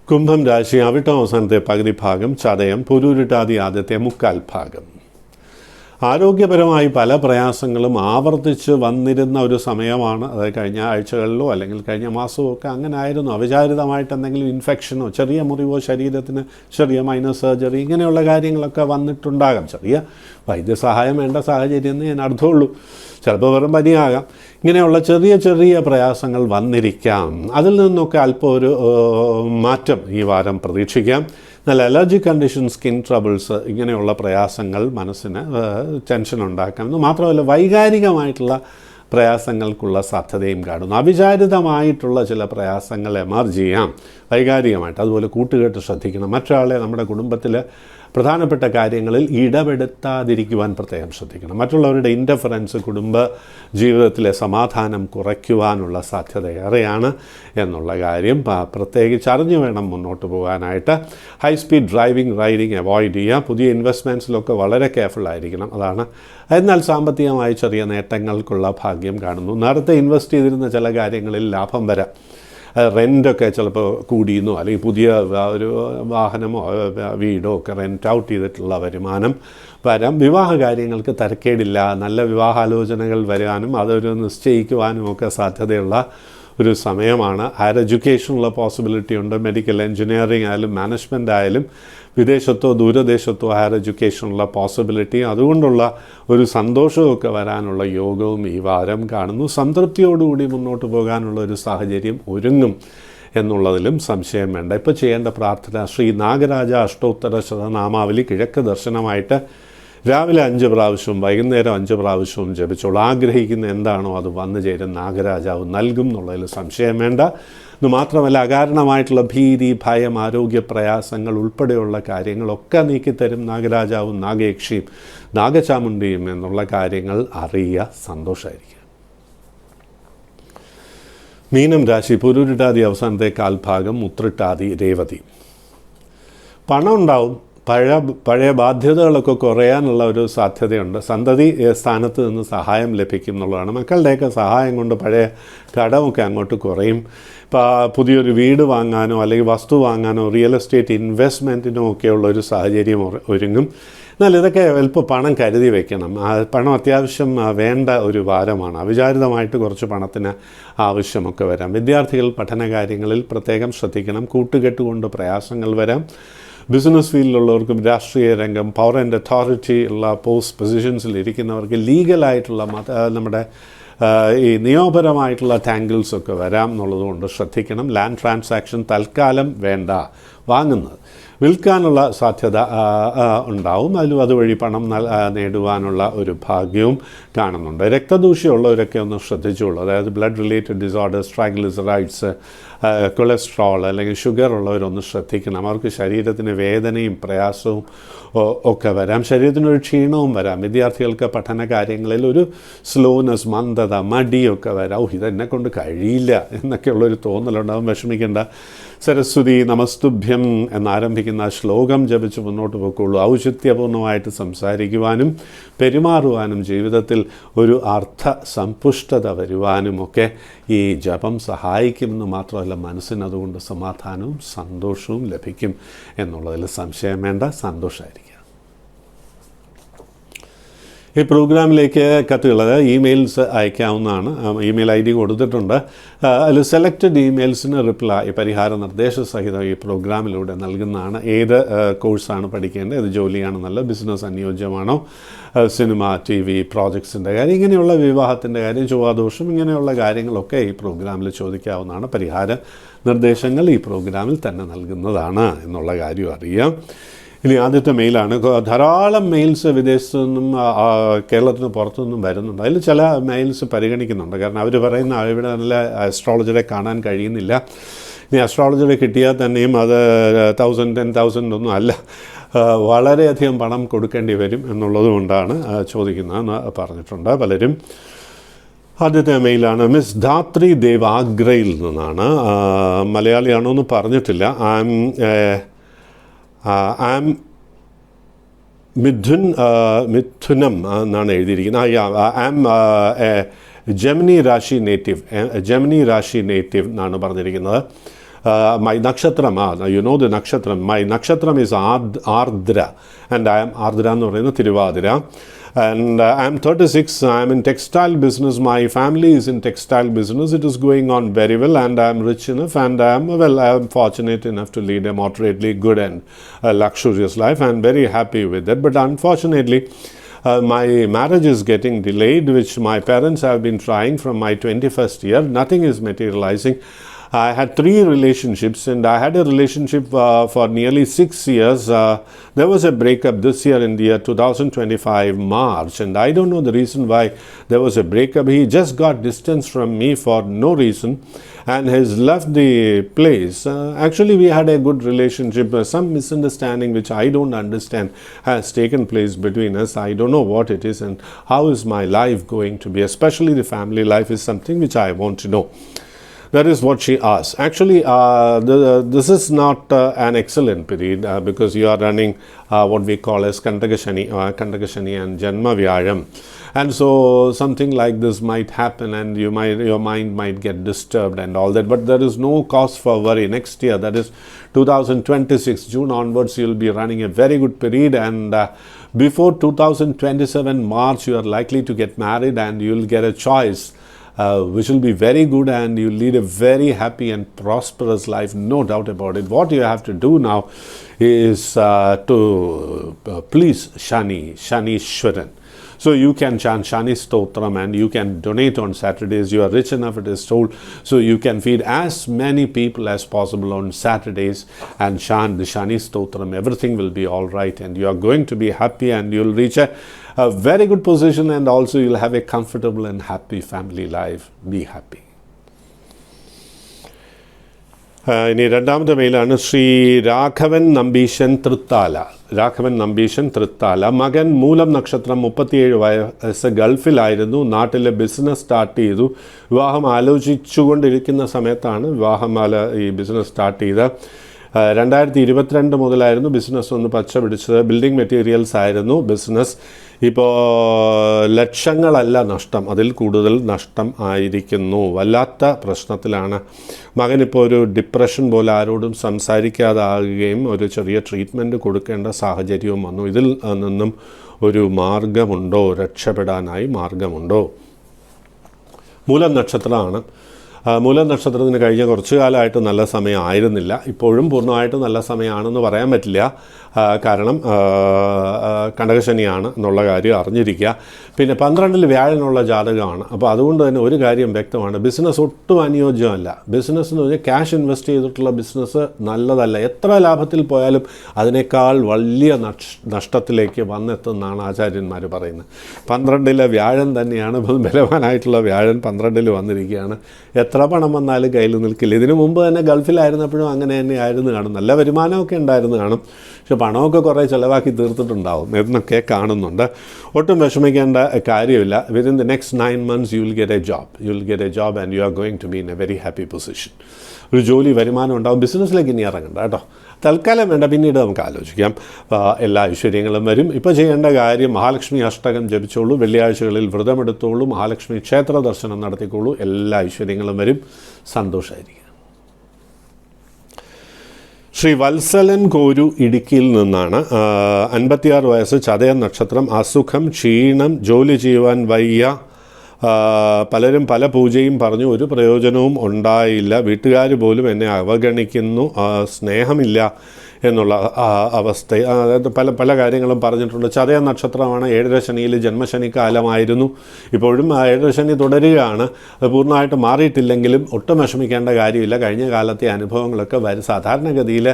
കുംഭം രാശി അവിട്ടം അവസാനത്തെ പകുതി ഭാഗം, ചതയം പുരൂരുട്ടാതി ആദ്യത്തെ മുക്കാൽ ഭാഗം. ആരോഗ്യപരമായി പല പ്രയാസങ്ങളും ആവർത്തിച്ച് വന്നിരുന്ന ഒരു സമയമാണ്. അതായത് കഴിഞ്ഞ ആഴ്ചകളിലോ അല്ലെങ്കിൽ കഴിഞ്ഞ മാസമോ ഒക്കെ അങ്ങനെ ആയിരുന്നു. അവിചാരിതമായിട്ട് എന്തെങ്കിലും ഇൻഫെക്ഷനോ ചെറിയ മുറിവോ ശരീരത്തിന് ചെറിയ മൈനർ സർജറി ഇങ്ങനെയുള്ള കാര്യങ്ങളൊക്കെ വന്നിട്ടുണ്ടാകാം. ചെറിയ വൈദ്യസഹായം വേണ്ട സാഹചര്യം എന്ന് ഞാൻ അർത്ഥമുള്ളൂ. ചിലപ്പോൾ വെറും പനിയാകാം. ഇങ്ങനെയുള്ള ചെറിയ ചെറിയ പ്രയാസങ്ങൾ വന്നിരിക്കാം. അതിൽ നിന്നൊക്കെ അല്പം ഒരു മാറ്റം ഈ വാരം പ്രതീക്ഷിക്കാം. നല്ല അലർജി കണ്ടീഷൻ, സ്കിൻ ട്രബിൾസ് ഇങ്ങനെയുള്ള പ്രയാസങ്ങൾ മനസ്സിന് ടെൻഷൻ ഉണ്ടാക്കാം. മാത്രമല്ല വൈകാരികമായിട്ടുള്ള പ്രയാസങ്ങൾക്കുള്ള സാധ്യതയും കാണുന്നു. അവിചാരിതമായിട്ടുള്ള ചില പ്രയാസങ്ങൾ എമർജ് ചെയ്യാം വൈകാരികമായിട്ട്. അതുപോലെ കൂട്ടുകെട്ട് ശ്രദ്ധിക്കണം. മറ്റൊരാളെ നമ്മുടെ കുടുംബത്തിൽ പ്രധാനപ്പെട്ട കാര്യങ്ങളിൽ ഇടപെടുത്താതിരിക്കുവാൻ പ്രത്യേകം ശ്രദ്ധിക്കണം. മറ്റുള്ളവരുടെ ഇൻ്റർഫറൻസ് കുടുംബ ജീവിതത്തിലെ സമാധാനം കുറയ്ക്കുവാനുള്ള സാധ്യത ഏറെയാണ് എന്നുള്ള കാര്യം പ്രത്യേകിച്ച് അറിഞ്ഞു വേണം മുന്നോട്ട് പോകാനായിട്ട്. High speed driving, riding avoid ചെയ്യുക. പുതിയ ഇൻവെസ്റ്റ്മെൻറ്റ്സിലൊക്കെ വളരെ കെയർഫുള്ളായിരിക്കണം. അതാണ്. എന്നാൽ സാമ്പത്തികമായി ചെറിയ നേട്ടങ്ങൾക്കുള്ള ഭാഗ്യം കാണുന്നു. നേരത്തെ ഇൻവെസ്റ്റ് ചെയ്തിരുന്ന ചില കാര്യങ്ങളിൽ ലാഭം വരാം. റെൻ്റൊക്കെ ചിലപ്പോൾ കൂടിയെന്നോ അല്ലെങ്കിൽ പുതിയ ഒരു വാഹനമോ വീടോ ഒക്കെ റെൻ്റ് ഔട്ട് ചെയ്തിട്ടുള്ള വരുമാനം വരാം. വിവാഹ കാര്യങ്ങൾക്ക് തരക്കേടില്ല. നല്ല വിവാഹാലോചനകൾ വരാനും അതൊരു നിശ്ചയിക്കുവാനും ഒക്കെ സാധ്യതയുള്ള ഒരു സമയമാണ്. ഹയർ എഡ്യൂക്കേഷനുള്ള പോസിബിലിറ്റി ഉണ്ട്. മെഡിക്കൽ എൻജിനീയറിംഗ് ആയാലും മാനേജ്മെൻ്റ് ആയാലും വിദേശത്തോ ദൂരദേശത്തോ ഹയർ എഡ്യൂക്കേഷനുള്ള പോസിബിലിറ്റി, അതുകൊണ്ടുള്ള ഒരു സന്തോഷമൊക്കെ വരാനുള്ള യോഗവും ഈ വാരം കാണുന്നു. സംതൃപ്തിയോടുകൂടി മുന്നോട്ട് പോകാനുള്ള ഒരു സാഹചര്യം ഒരുങ്ങും എന്നുള്ളതിലും സംശയം വേണ്ട. ഇപ്പോൾ ചെയ്യേണ്ട പ്രാർത്ഥന ശ്രീ നാഗരാജ അഷ്ടോത്തര ശതനാമാവലി കിഴക്ക് ദർശനമായിട്ട് രാവിലെ 5 പ്രാവശ്യവും വൈകുന്നേരം 5 പ്രാവശ്യവും ജപിച്ചോളൂ. ആഗ്രഹിക്കുന്ന എന്താണോ അത് വന്നു ചേരും നാഗരാജാവ് നൽകും എന്നുള്ളതിൽ സംശയം വേണ്ട. ഇത് മാത്രമല്ല അകാരണമായിട്ടുള്ള ഭീതി, ഭയം, ആരോഗ്യ പ്രയാസങ്ങൾ ഉൾപ്പെടെയുള്ള കാര്യങ്ങളൊക്കെ നീക്കിത്തരും നാഗരാജാവും നാഗയക്ഷിയും നാഗചാമുണ്ടിയും എന്നുള്ള കാര്യങ്ങൾ അറിയുക. സന്തോഷമായിരിക്കും. മീനം രാശി പുരൂരുട്ടാതി അവസാനത്തെ കാൽഭാഗം, ഉത്രട്ടാതി രേവതി. പണം ഉണ്ടാവും. പഴയ ബാധ്യതകളൊക്കെ കുറയാനുള്ള ഒരു സാധ്യതയുണ്ട്. സന്തതി സ്ഥാനത്ത് നിന്ന് സഹായം ലഭിക്കും എന്നുള്ളതാണ്. മക്കളുടെയൊക്കെ സഹായം കൊണ്ട് പഴയ കടമൊക്കെ അങ്ങോട്ട് കുറയും. ഇപ്പോൾ പുതിയൊരു വീട് വാങ്ങാനോ അല്ലെങ്കിൽ വസ്തു വാങ്ങാനോ റിയൽ എസ്റ്റേറ്റ് ഇൻവെസ്റ്റ്മെൻറ്റിനോ ഒക്കെയുള്ള ഒരു സാഹചര്യം ഒരുങ്ങും. എന്നാൽ ഇതൊക്കെ അല്പം പണം കരുതി വയ്ക്കണം. പണം അത്യാവശ്യം വേണ്ട ഒരു വാരമാണ്. അവിചാരിതമായിട്ട് കുറച്ച് പണത്തിന് ആവശ്യമൊക്കെ വരാം. വിദ്യാർത്ഥികൾ പഠനകാര്യങ്ങളിൽ പ്രത്യേകം ശ്രദ്ധിക്കണം. കൂട്ടുകെട്ടുകൊണ്ട് പ്രയാസങ്ങൾ വരാം. ബിസിനസ് ഫീൽഡിലുള്ളവർക്കും രാഷ്ട്രീയ രംഗം, പവർ ആൻഡ് അതോറിറ്റി ഉള്ള പോസ്റ്റ് പൊസിഷൻസിൽ ഇരിക്കുന്നവർക്ക് ലീഗലായിട്ടുള്ള നമ്മുടെ ഈ നിയമപരമായിട്ടുള്ള ടാങ്കിൾസൊക്കെ വരാം എന്നുള്ളതുകൊണ്ട് ശ്രദ്ധിക്കണം. ലാൻഡ് ട്രാൻസാക്ഷൻ തൽക്കാലം വേണ്ട വാങ്ങുന്നത്. വിൽക്കാനുള്ള സാധ്യത ഉണ്ടാവും. അതുവഴി പണം നേടുവാനുള്ള ഒരു ഭാഗ്യവും കാണുന്നുണ്ട്. രക്തദൂഷ്യമുള്ളവരൊക്കെ ഒന്ന് ശ്രദ്ധിച്ചുള്ളൂ. അതായത് blood related disorders, triglycerides, cholesterol അല്ലെങ്കിൽ ഷുഗർ ഉള്ളവരൊന്ന് ശ്രദ്ധിക്കണം. അവർക്ക് ശരീരത്തിന് വേദനയും പ്രയാസവും ഒക്കെ വരാം, ശരീരത്തിനൊരു ക്ഷീണവും വരാം. വിദ്യാർത്ഥികൾക്ക് പഠന കാര്യങ്ങളിൽ ഒരു സ്ലോനെസ്, മന്ദത, മടിയൊക്കെ വരാം. ഇതെന്നെ കൊണ്ട് കഴിയില്ല എന്നൊക്കെയുള്ളൊരു തോന്നലുണ്ടാകും. വിഷമിക്കേണ്ട. സരസ്വതി നമസ്തുഭ്യം എന്നാരംഭിക്കുന്ന ശ്ലോകം ജപിച്ച് മുന്നോട്ട് പോയിക്കോളൂ. ഔചിത്യപൂർണ്ണമായിട്ട് സംസാരിക്കുവാനും പെരുമാറുവാനും ജീവിതത്തിൽ ഒരു അർത്ഥ സമ്പുഷ്ടത വരുവാനുമൊക്കെ ഈ ജപം സഹായിക്കുമെന്ന് മാത്രമല്ല, മനസ്സിനതുകൊണ്ട് സമാധാനവും സന്തോഷവും ലഭിക്കും എന്നുള്ളതിൽ സംശയം വേണ്ട. സന്തോഷമായിരിക്കും. ഈ പ്രോഗ്രാമിലേക്ക് കത്തുകൾ, ഇമെയിൽസ് അയക്കാവുന്നതാണ്. ഇമെയിൽ ID കൊടുത്തിട്ടുണ്ട്. അതിൽ സെലക്റ്റഡ് ഇമെയിൽസിന് റിപ്ലൈ പരിഹാര നിർദ്ദേശസഹിതം ഈ പ്രോഗ്രാമിലൂടെ നൽകുന്നതാണ്. ഏത് കോഴ്സാണ് പഠിക്കേണ്ടത്, ഏത് ജോലിയാണെന്നല്ല, ബിസിനസ് അനുയോജ്യമാണോ, സിനിമ, TV, പ്രോജക്ട്സിൻ്റെ കാര്യം, ഇങ്ങനെയുള്ള വിവാഹത്തിൻ്റെ കാര്യം, ചൊവ്വാദോഷം, ഇങ്ങനെയുള്ള കാര്യങ്ങളൊക്കെ ഈ പ്രോഗ്രാമിൽ ചോദിക്കാവുന്നതാണ്. പരിഹാര നിർദ്ദേശങ്ങൾ ഈ പ്രോഗ്രാമിൽ തന്നെ നൽകുന്നതാണ് എന്നുള്ള കാര്യം അറിയാം. ഇനി ആദ്യത്തെ മെയിലാണ്. ധാരാളം മെയിൽസ് വിദേശത്തു നിന്നും കേരളത്തിന് പുറത്തുനിന്നും വരുന്നുണ്ട്. അതിൽ ചില മെയിൽസ് പരിഗണിക്കുന്നുണ്ട്. കാരണം അവർ പറയുന്ന ഇവിടെ നല്ല അസ്ട്രോളജറെ കാണാൻ കഴിയുന്നില്ല. ഇനി അസ്ട്രോളജറെ കിട്ടിയാൽ തന്നെയും അത് 1000, 10,000 ഒന്നും അല്ല, വളരെയധികം പണം കൊടുക്കേണ്ടി വരും എന്നുള്ളത് കൊണ്ടാണ് ചോദിക്കുന്നതെന്ന് പറഞ്ഞിട്ടുണ്ട് പലരും. ആദ്യത്തെ മെയിലാണ്. മിസ് ധാത്രി ദേവ് ആഗ്രയിൽ നിന്നാണ്. മലയാളിയാണോ എന്ന് പറഞ്ഞിട്ടില്ല. മിഥുനം എന്നാണ് എഴുതിയിരിക്കുന്നത്. ജെമിനി രാശി നേറ്റീവ് എന്നാണ് പറഞ്ഞിരിക്കുന്നത്. മൈ നക്ഷത്രം, ദ നക്ഷത്രം, മൈ നക്ഷത്രം ഈസ് ആർദ്ര ആൻഡ് ആർദ്ര എന്ന് പറയുന്നത് Thiruvathira. And I'm 36. I'm in textile business. My family is in textile business. It is going on very well, and I'm rich enough, and I'm fortunate enough to lead a moderately good and luxurious life. I'm very happy with that. But unfortunately, my marriage is getting delayed, which my parents have been trying from my 21st year. Nothing is materializing. I had 3 relationships, and I had a relationship for nearly 6 years. There was a breakup this year in the year 2025 March, and I don't know the reason why there was a breakup. He just got distance from me for no reason and has left the place. Actually, we had a good relationship. Some misunderstanding which I don't understand has taken place between us. I don't know what it is and how is my life going to be. Especially the family life is something which I want to know. That is what she asked. Actually, this is not an excellent period because you are running what we call as Kantaka Shani and Janma Vyayam. And so something like this might happen, and your mind might get disturbed and all that. But there is no cause for worry. Next year, that is 2026, June onwards, you will be running a very good period. And before 2027 March, you are likely to get married, and you will get a choice. Which will be very good, and you lead a very happy and prosperous life, no doubt about it. What you have to do now is to please Shanishwaran. So you can chant Shani Stotram, and you can donate on Saturdays. You are rich enough, it is told, so you can feed as many people as possible on Saturdays and chant the Shani Stotram. Everything will be all right, and you are going to be happy, and you will reach a very good position, and also you will have a comfortable and happy family life. Be happy. ഇനി രണ്ടാമത്തെ മെയിലാണ്. ശ്രീ രാഘവൻ നമ്പീശൻ തൃത്താല. മകൻ മൂലം നക്ഷത്രം, 37 വയസ്സ്, ഗൾഫിലായിരുന്നു. നാട്ടിലെ business start ചെയ്തു. വിവാഹം ആലോചിച്ചുകൊണ്ടിരിക്കുന്ന സമയത്താണ് ഈ ബിസിനസ് സ്റ്റാർട്ട് ചെയ്തത്. 2022 മുതലായിരുന്നു ബിസിനസ് ഒന്ന് പച്ച പിടിച്ചത്. ബിൽഡിംഗ് മെറ്റീരിയൽസ് ആയിരുന്നു ബിസിനസ്. ഇപ്പോൾ ലക്ഷങ്ങളല്ല നഷ്ടം, അതിൽ കൂടുതൽ നഷ്ടം ആയിരിക്കുന്നു. വല്ലാത്ത പ്രശ്നത്തിലാണ്. മകനിപ്പോൾ ഒരു ഡിപ്രഷൻ പോലെ ആരോടും സംസാരിക്കാതാകുകയും ഒരു ചെറിയ ട്രീറ്റ്മെൻറ്റ് കൊടുക്കേണ്ട സാഹചര്യവും വന്നു. ഇതിൽ നിന്നും ഒരു മാർഗമുണ്ടോ, രക്ഷപ്പെടാനായി മാർഗമുണ്ടോ? മൂലം നക്ഷത്രമാണ്. മൂലം നക്ഷത്രത്തിന് കഴിഞ്ഞ കുറച്ചു കാലമായിട്ട് നല്ല സമയമായിരുന്നില്ല. ഇപ്പോഴും പൂർണ്ണമായിട്ട് നല്ല സമയമാണെന്ന് പറയാൻ പറ്റില്ല. കാരണം കണ്ടകശനിയാണ് എന്നുള്ള കാര്യം അറിഞ്ഞിരിക്കുക. പിന്നെ 12 വ്യാഴനുള്ള ജാതകമാണ്. അപ്പോൾ അതുകൊണ്ട് തന്നെ ഒരു കാര്യം വ്യക്തമാണ്, ബിസിനസ് ഒട്ടും അനുയോജ്യമല്ല. ബിസിനസ് എന്ന് പറഞ്ഞാൽ ക്യാഷ് ഇൻവെസ്റ്റ് ചെയ്തിട്ടുള്ള ബിസിനസ് നല്ലതല്ല. എത്ര ലാഭത്തിൽ പോയാലും അതിനേക്കാൾ വലിയ നഷ്ടത്തിലേക്ക് വന്നെത്തുന്നതാണ് ആചാര്യന്മാർ പറയുന്നത്. 12 വ്യാഴൻ തന്നെയാണ് ബലവാനായിട്ടുള്ള വ്യാഴൻ 12 വന്നിരിക്കുകയാണ്. എത്ര എത്ര പണം വന്നാലും കയ്യിൽ നിൽക്കില്ല. ഇതിനു മുമ്പ് തന്നെ ഗൾഫിലായിരുന്നപ്പോഴും അങ്ങനെ തന്നെ ആയിരുന്നു കാണും. നല്ല വരുമാനമൊക്കെ ഉണ്ടായിരുന്നു കാണും, പക്ഷെ പണമൊക്കെ കുറേ ചിലവാക്കി തീർത്തിട്ടുണ്ടാവും എന്നൊക്കെ കാണുന്നുണ്ട്. ഒട്ടും വിഷമിക്കേണ്ട കാര്യമില്ല. Within the next 9 months you will get a job and you are going to be in a very happy position. ഒരു ജോലി, വരുമാനം ഉണ്ടാവും. ബിസിനസ്സിലേക്ക് ഇനി ഇറങ്ങണ്ട കേട്ടോ, തൽക്കാലം വേണ്ട, പിന്നീട് നമുക്ക് ആലോചിക്കാം. എല്ലാ ഐശ്വര്യങ്ങളും വരും. ഇപ്പോൾ ചെയ്യേണ്ട കാര്യം മഹാലക്ഷ്മി അഷ്ടകം ജപിച്ചോളൂ, വെള്ളിയാഴ്ചകളിൽ വ്രതമെടുത്തോളൂ, മഹാലക്ഷ്മി ക്ഷേത്ര ദർശനം നടത്തിക്കോളൂ. എല്ലാ ഐശ്വര്യങ്ങളും വരും. സന്തോഷമായിരിക്കും. ശ്രീ വത്സലൻ കോരു ഇടുക്കിയിൽ നിന്നാണ്. 56 വയസ്സ്, ചതയം നക്ഷത്രം, അസുഖം, ക്ഷീണം, ജോലി ചെയ്യുവാൻ വയ്യ, പലരും പല പൂജയും പറഞ്ഞു, ഒരു പ്രയോജനവും ഉണ്ടായില്ല, വീട്ടുകാർ പോലും എന്നെ അവഗണിക്കുന്നു, സ്നേഹമില്ല എന്നുള്ള അവസ്ഥ. അതായത് പല കാര്യങ്ങളും പറഞ്ഞിട്ടുണ്ട്. ചതയ നക്ഷത്രമാണ്. 7ര ശനിയിൽ ജന്മശനി കാലമായിരുന്നു. ഇപ്പോഴും 7ര ശനി തുടരുകയാണ്. അത് പൂർണ്ണമായിട്ട് മാറിയിട്ടില്ലെങ്കിലും ഒട്ടും വിഷമിക്കേണ്ട കാര്യമില്ല. കഴിഞ്ഞ കാലത്തെ അനുഭവങ്ങളൊക്കെ സാധാരണഗതിയിൽ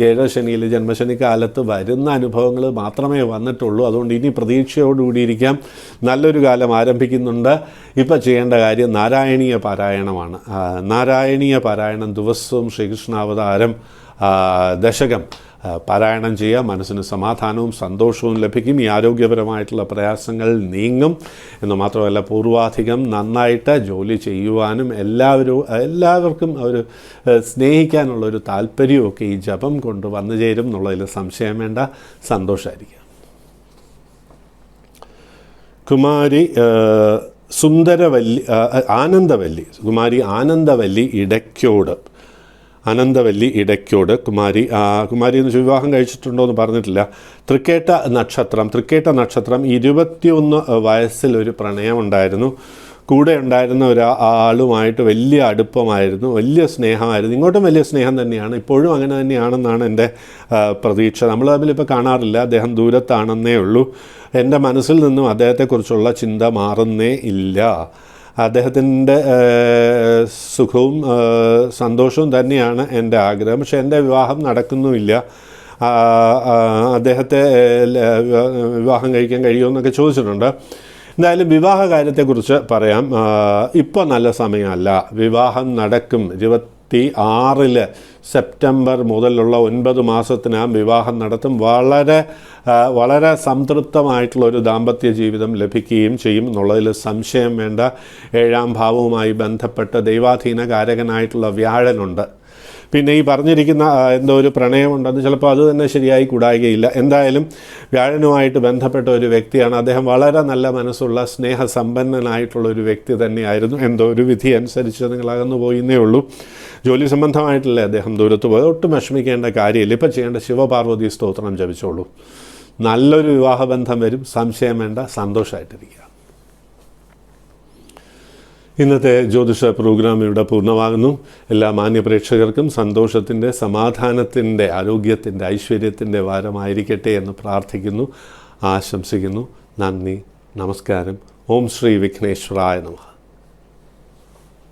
7ര ശനിയിൽ ജന്മശനി കാലത്ത് വരുന്ന അനുഭവങ്ങൾ മാത്രമേ വന്നിട്ടുള്ളൂ. അതുകൊണ്ട് ഇനി പ്രതീക്ഷയോടുകൂടിയിരിക്കാം. നല്ലൊരു കാലം ആരംഭിക്കുന്നുണ്ട്. ഇപ്പോൾ ചെയ്യേണ്ട കാര്യം നാരായണീയ പാരായണമാണ്. നാരായണീയ പാരായണം ദിവസവും ശ്രീകൃഷ്ണാവതാരം ദശകം പാരായണം ചെയ്യുക. മനസ്സിന് സമാധാനവും സന്തോഷവും ലഭിക്കും. ഈ ആരോഗ്യപരമായിട്ടുള്ള പ്രയാസങ്ങൾ നീങ്ങും എന്ന് മാത്രമല്ല, പൂർവാധികം നന്നായിട്ട് ജോലി ചെയ്യുവാനും എല്ലാവർക്കും ഒരു സ്നേഹിക്കാനുള്ളൊരു താല്പര്യമൊക്കെ ഈ ജപം കൊണ്ട് വന്നു ചേരും എന്നുള്ളതിൽ സംശയം വേണ്ട. സന്തോഷമായിരിക്കും. കുമാരി ആനന്ദവല്ലി, കുമാരി ആനന്ദവല്ലി ഇടയ്ക്കോട് കുമാരി എന്ന് വിവാഹം കഴിച്ചിട്ടുണ്ടോ എന്ന് പറഞ്ഞിട്ടില്ല. തൃക്കേട്ട നക്ഷത്രം 21 വയസ്സിലൊരു പ്രണയമുണ്ടായിരുന്നു. കൂടെ ഉണ്ടായിരുന്ന ഒരാളുമായിട്ട് വലിയ അടുപ്പമായിരുന്നു, വലിയ സ്നേഹമായിരുന്നു. ഇങ്ങോട്ടും വലിയ സ്നേഹം തന്നെയാണ്, ഇപ്പോഴും അങ്ങനെ തന്നെയാണെന്നാണ് എൻ്റെ പ്രതീക്ഷ. നമ്മൾ തമ്മിലിപ്പോൾ കാണാറില്ല, അദ്ദേഹം ദൂരത്താണെന്നേ ഉള്ളൂ. എൻ്റെ മനസ്സിൽ നിന്നും അദ്ദേഹത്തെക്കുറിച്ചുള്ള ചിന്ത മാറുന്നേ ഇല്ല. അദ്ദേഹത്തിൻ്റെ സുഖവും സന്തോഷവും തന്നെയാണ് എൻ്റെ ആഗ്രഹം. പക്ഷേ എൻ്റെ വിവാഹം നടക്കുന്നുമില്ല. അദ്ദേഹത്തെ വിവാഹം കഴിക്കാൻ കഴിയുമെന്നൊക്കെ ചോദിച്ചിട്ടുണ്ട്. എന്തായാലും വിവാഹ കാര്യത്തെക്കുറിച്ച് പറയാം. ഇപ്പോൾ നല്ല സമയമല്ല. വിവാഹം നടക്കും. 26 സെപ്റ്റംബർ മുതലുള്ള 9 മാസത്തിനകം വിവാഹം നടത്തും. വളരെ സംതൃപ്തമായിട്ടുള്ള ഒരു ദാമ്പത്യ ജീവിതം ലഭിക്കുകയും ചെയ്യും എന്നുള്ളതിൽ സംശയം വേണ്ട. 7ാം ഭാവവുമായി ബന്ധപ്പെട്ട് ദൈവാധീന കാരകനായിട്ടുള്ള വ്യാഴനുണ്ട്. പിന്നെ ഈ പറഞ്ഞിരിക്കുന്ന എന്തോ ഒരു പ്രണയമുണ്ടെന്ന് ചിലപ്പോൾ അത് തന്നെ ശരിയായി കൂടായികയില്ല. എന്തായാലും വ്യാഴനുമായിട്ട് ബന്ധപ്പെട്ട ഒരു വ്യക്തിയാണ് അദ്ദേഹം. വളരെ നല്ല മനസ്സുള്ള സ്നേഹസമ്പന്നനായിട്ടുള്ള ഒരു വ്യക്തി തന്നെയായിരുന്നു. എന്തോ ഒരു വിധി അനുസരിച്ച് നിങ്ങൾ അകന്നു പോയിന്നേ ഉള്ളൂ. ജോലി സംബന്ധമായിട്ടല്ലേ അദ്ദേഹം ദൂരത്ത് പോയത്. ഒട്ടും വിഷമിക്കേണ്ട കാര്യമില്ല. ഇപ്പോൾ ചെയ്യേണ്ട ശിവപാർവതി സ്തോത്രം ജപിച്ചോളൂ. നല്ലൊരു വിവാഹബന്ധം വരും. സംശയം വേണ്ട. സന്തോഷമായിട്ടിരിക്കുക. ഇന്നത്തെ ജ്യോതിഷ പ്രോഗ്രാം ഇവിടെ പൂർണ്ണമാകുന്നു. എല്ലാ മാന്യപ്രേക്ഷകർക്കും സന്തോഷത്തിൻ്റെ, സമാധാനത്തിൻ്റെ, ആരോഗ്യത്തിൻ്റെ, ഐശ്വര്യത്തിൻ്റെ വാരമായിരിക്കട്ടെ എന്ന് പ്രാർത്ഥിക്കുന്നു, ആശംസിക്കുന്നു. നന്ദി, നമസ്കാരം. ഓം ശ്രീ വിഘ്നേശ്വരായ നമഃ.